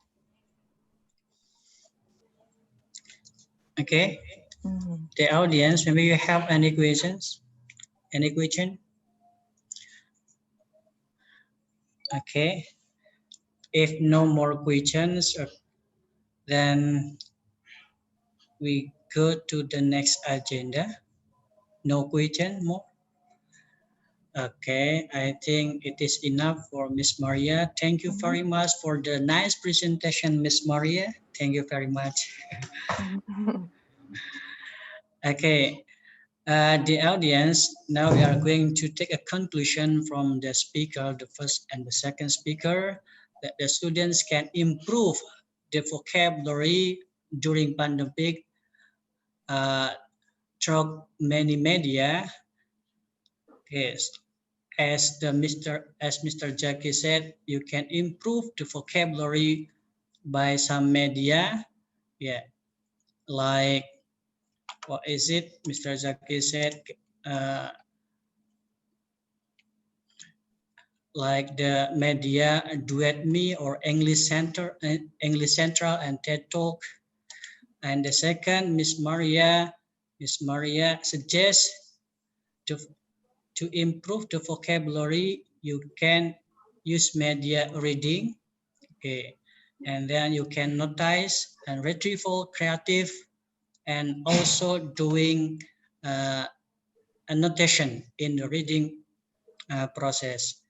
Okay. The audience, maybe you have any questions? Any question? Okay. If no more questions, then we go to the next agenda. No question more? Okay, I think it is enough for Miss Maria. Thank you very much for the nice presentation, Miss Maria. Thank you very much. Okay, the audience, now we are going to take a conclusion from the speaker, the first and the second speaker, that the students can improve the vocabulary during pandemic through many media. Yes, as Mr. Zakky said, you can improve the vocabulary by some media. Yeah, like what is it? Mr. Zakky said, like the media Duet Me or English Central and TED Talk. And the second, Miss Maria suggests to improve the vocabulary, you can use media reading. Okay, and then you can notice and retrieval creative, and also doing annotation in the reading process.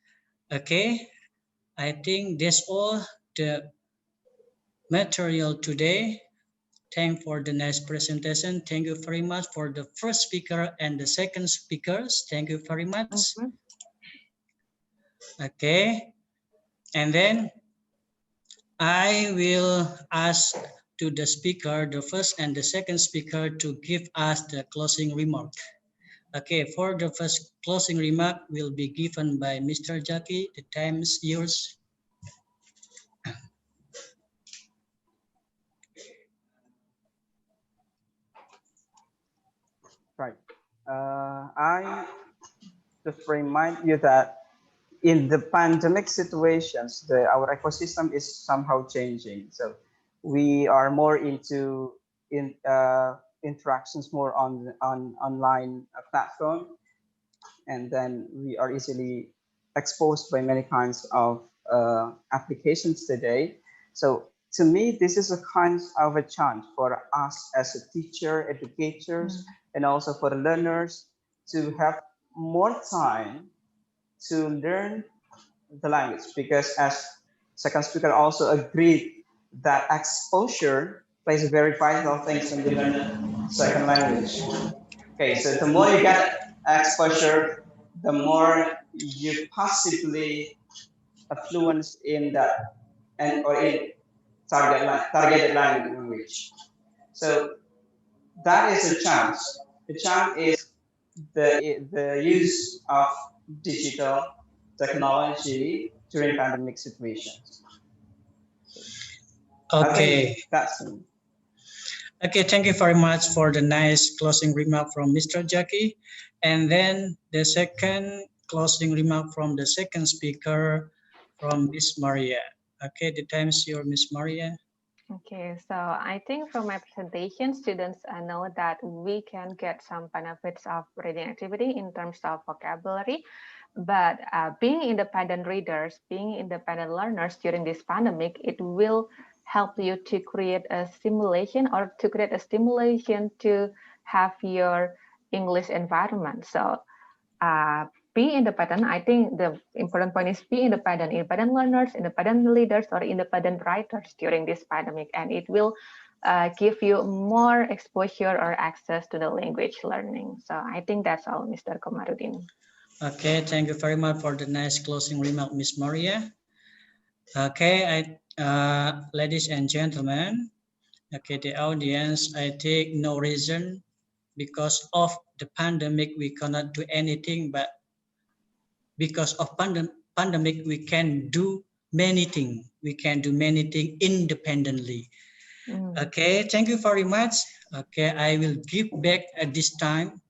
Okay, I think that's all the material today. Thank for the nice presentation. Thank you very much for the first speaker and the second speakers. Thank you very much. Okay, and then I will ask to the speaker, the first and the second speaker, to give us the closing remark. Okay, for the first closing remark will be given by Mr. Zakky. The time is yours. Right. I just remind you that in the pandemic situations, our ecosystem is somehow changing. So we are more into interactions more on online platform, and then we are easily exposed by many kinds of applications today. So to me, this is a kind of a chance for us as a teacher, educators, and also for the learners to have more time to learn the language, because as second speaker also agreed that exposure plays a very vital thing in the learn second language. Okay, so the more you get exposure, the more you possibly affluence in that and or in targeted language. So that is a chance. The chance is the use of digital technology during pandemic situations. Okay. That's me. Okay, thank you very much for the nice closing remark from Mr. Zakky. And then the second closing remark from the second speaker from Miss Maria. Okay, the time is yours, Miss Maria. Okay, so I think from my presentation, students know that we can get some benefits of reading activity in terms of vocabulary, but being independent readers, being independent learners during this pandemic, it will help you to create a simulation or to create a stimulation to have your English environment. So be independent. I think the important point is be independent, independent learners, independent leaders, or independent writers during this pandemic, and it will give you more exposure or access to the language learning. So I think that's all, Mr. Komarudin. Okay, thank you very much for the nice closing remark, Miss Maria. Okay, ladies and gentlemen, okay, the audience, I take no reason because of the pandemic, we cannot do anything, but because of pandemic, we can do many things. We can do many things independently. Okay, thank you very much. Okay, I will give back at this time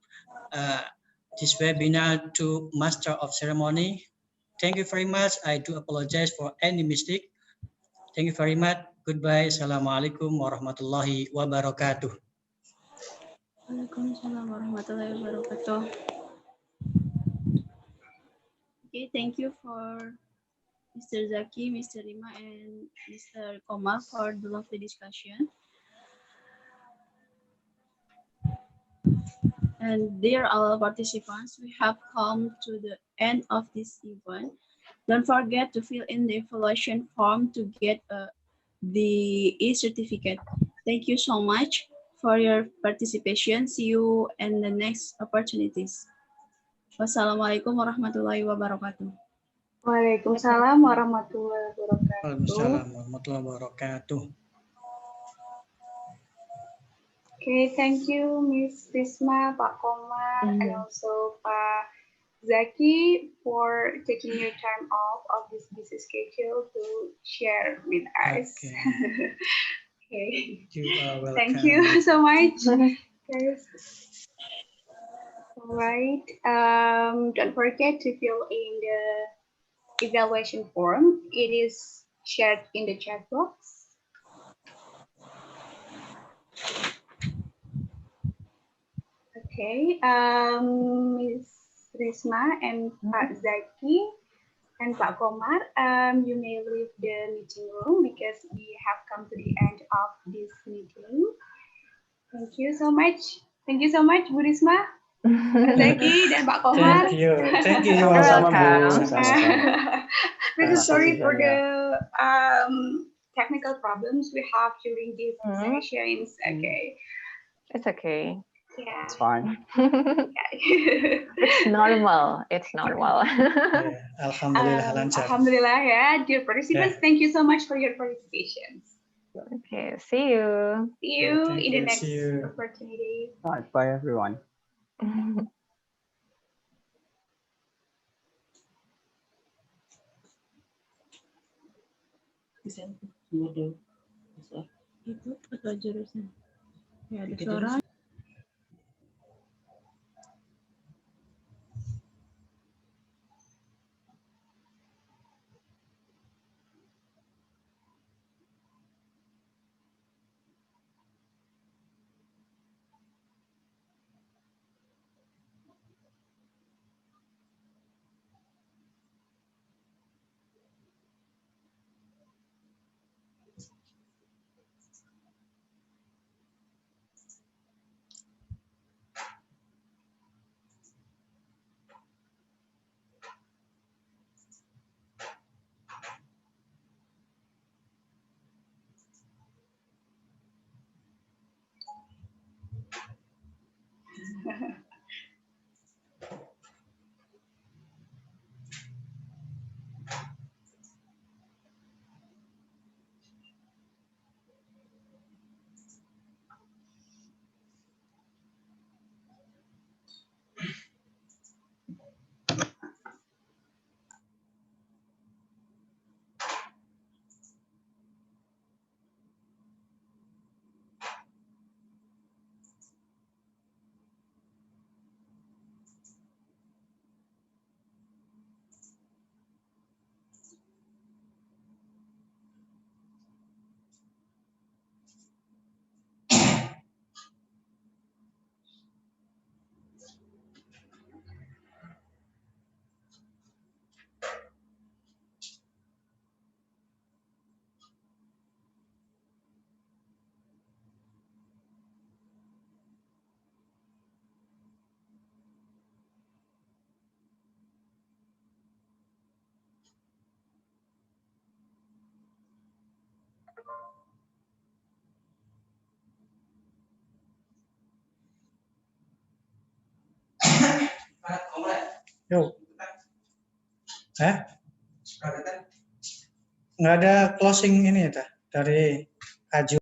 this webinar to Master of Ceremony. Thank you very much. I do apologize for any mistake. Thank you very much. Goodbye. Assalamualaikum warahmatullahi wabarakatuh. Waalaikumsalam warahmatullahi wabarakatuh. Okay, thank you for Mr. Zakky, Mr. Rima, and Mr. Komar for the lovely discussion. And dear all participants, we have come to the end of this event. Don't forget to fill in the evaluation form to get the e-certificate. Thank you so much for your participation. See you in the next opportunities. Wassalamualaikum warahmatullahi wabarakatuh. Waalaikumsalam warahmatullahi wabarakatuh. Waalaikumsalam warahmatullahi wabarakatuh. Okay, thank you, Miss Risma, Pak Komar, and also Pak Zakky for taking your time off of this busy schedule to share with us. Okay. Okay. You are welcome. Thank you so much, guys. All right. Don't forget to fill in the evaluation form. It is shared in the chat box. Okay, Ms. Risma and Pak Zakky and Pak Komar, you may leave the meeting room because we have come to the end of this meeting. Thank you so much. Thank you so much, Bu Risma, Pak Zakky, dan Pak Komar. Thank you. Thank you. You're welcome. Really sorry for the technical problems we have during these sessions. Okay. It's okay. Yeah. It's fine. It's normal. It's normal. Yeah, Alhamdulillah lancar. Alhamdulillah, yeah. Dear participants, thank you so much for your participation. Okay, see you. See you Thank in the you. next See you. opportunity. Bye, everyone. Itu atau jurusan? Ya, ada suara. Yuk. Nggak ada closing ini ya, dari Aju.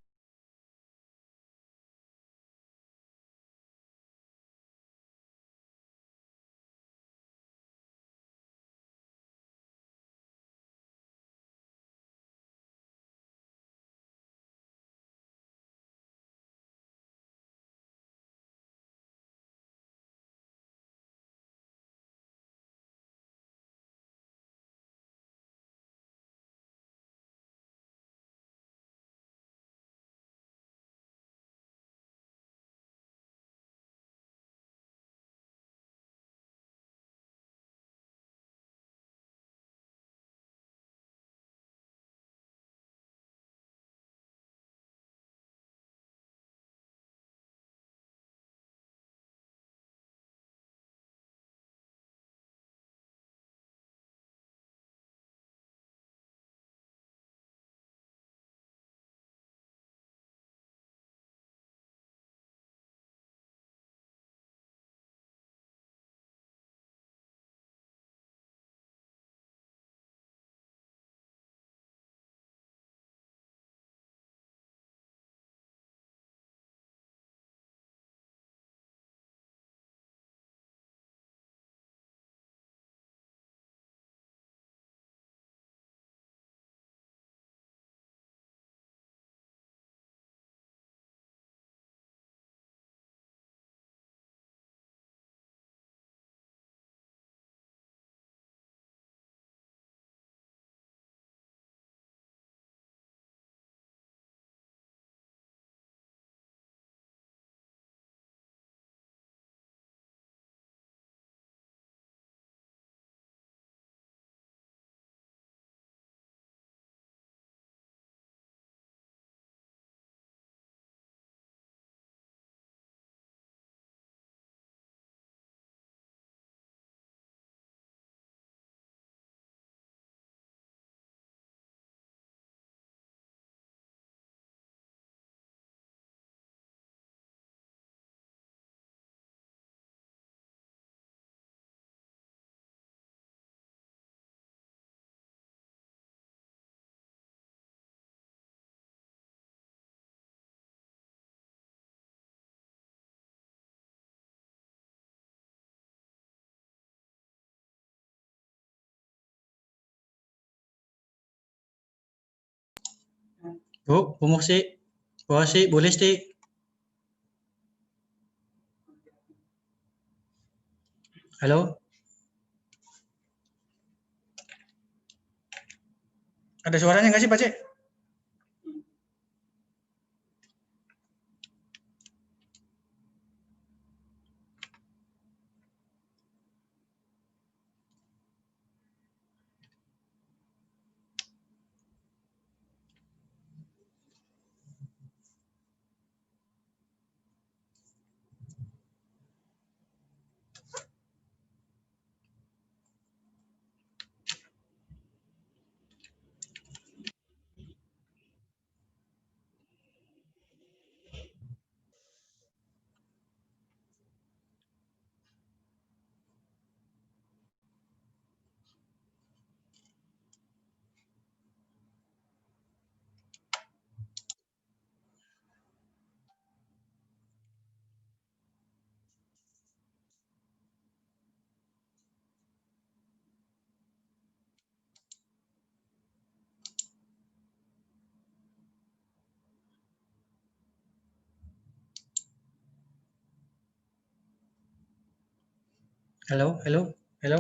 Bu Muksi, Bu Osi, Bu Listi. Halo. Ada suaranya nggak sih, Pak Cik? Halo, halo, halo.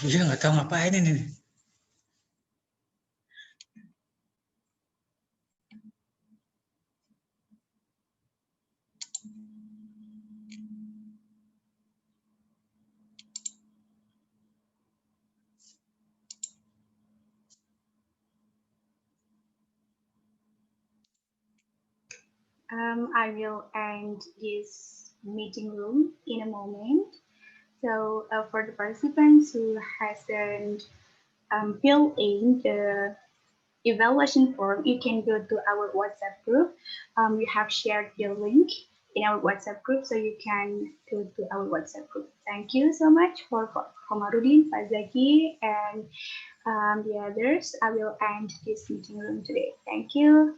Iya nggak tahu ngapain ini. I will end this meeting room in a moment. So for the participants who hasn't filled in the evaluation form, you can go to our WhatsApp group. We have shared the link in our WhatsApp group, so you can go to our WhatsApp group. Thank you so much for Komarudin, Zakky, and the others. I will end this meeting room today. Thank you.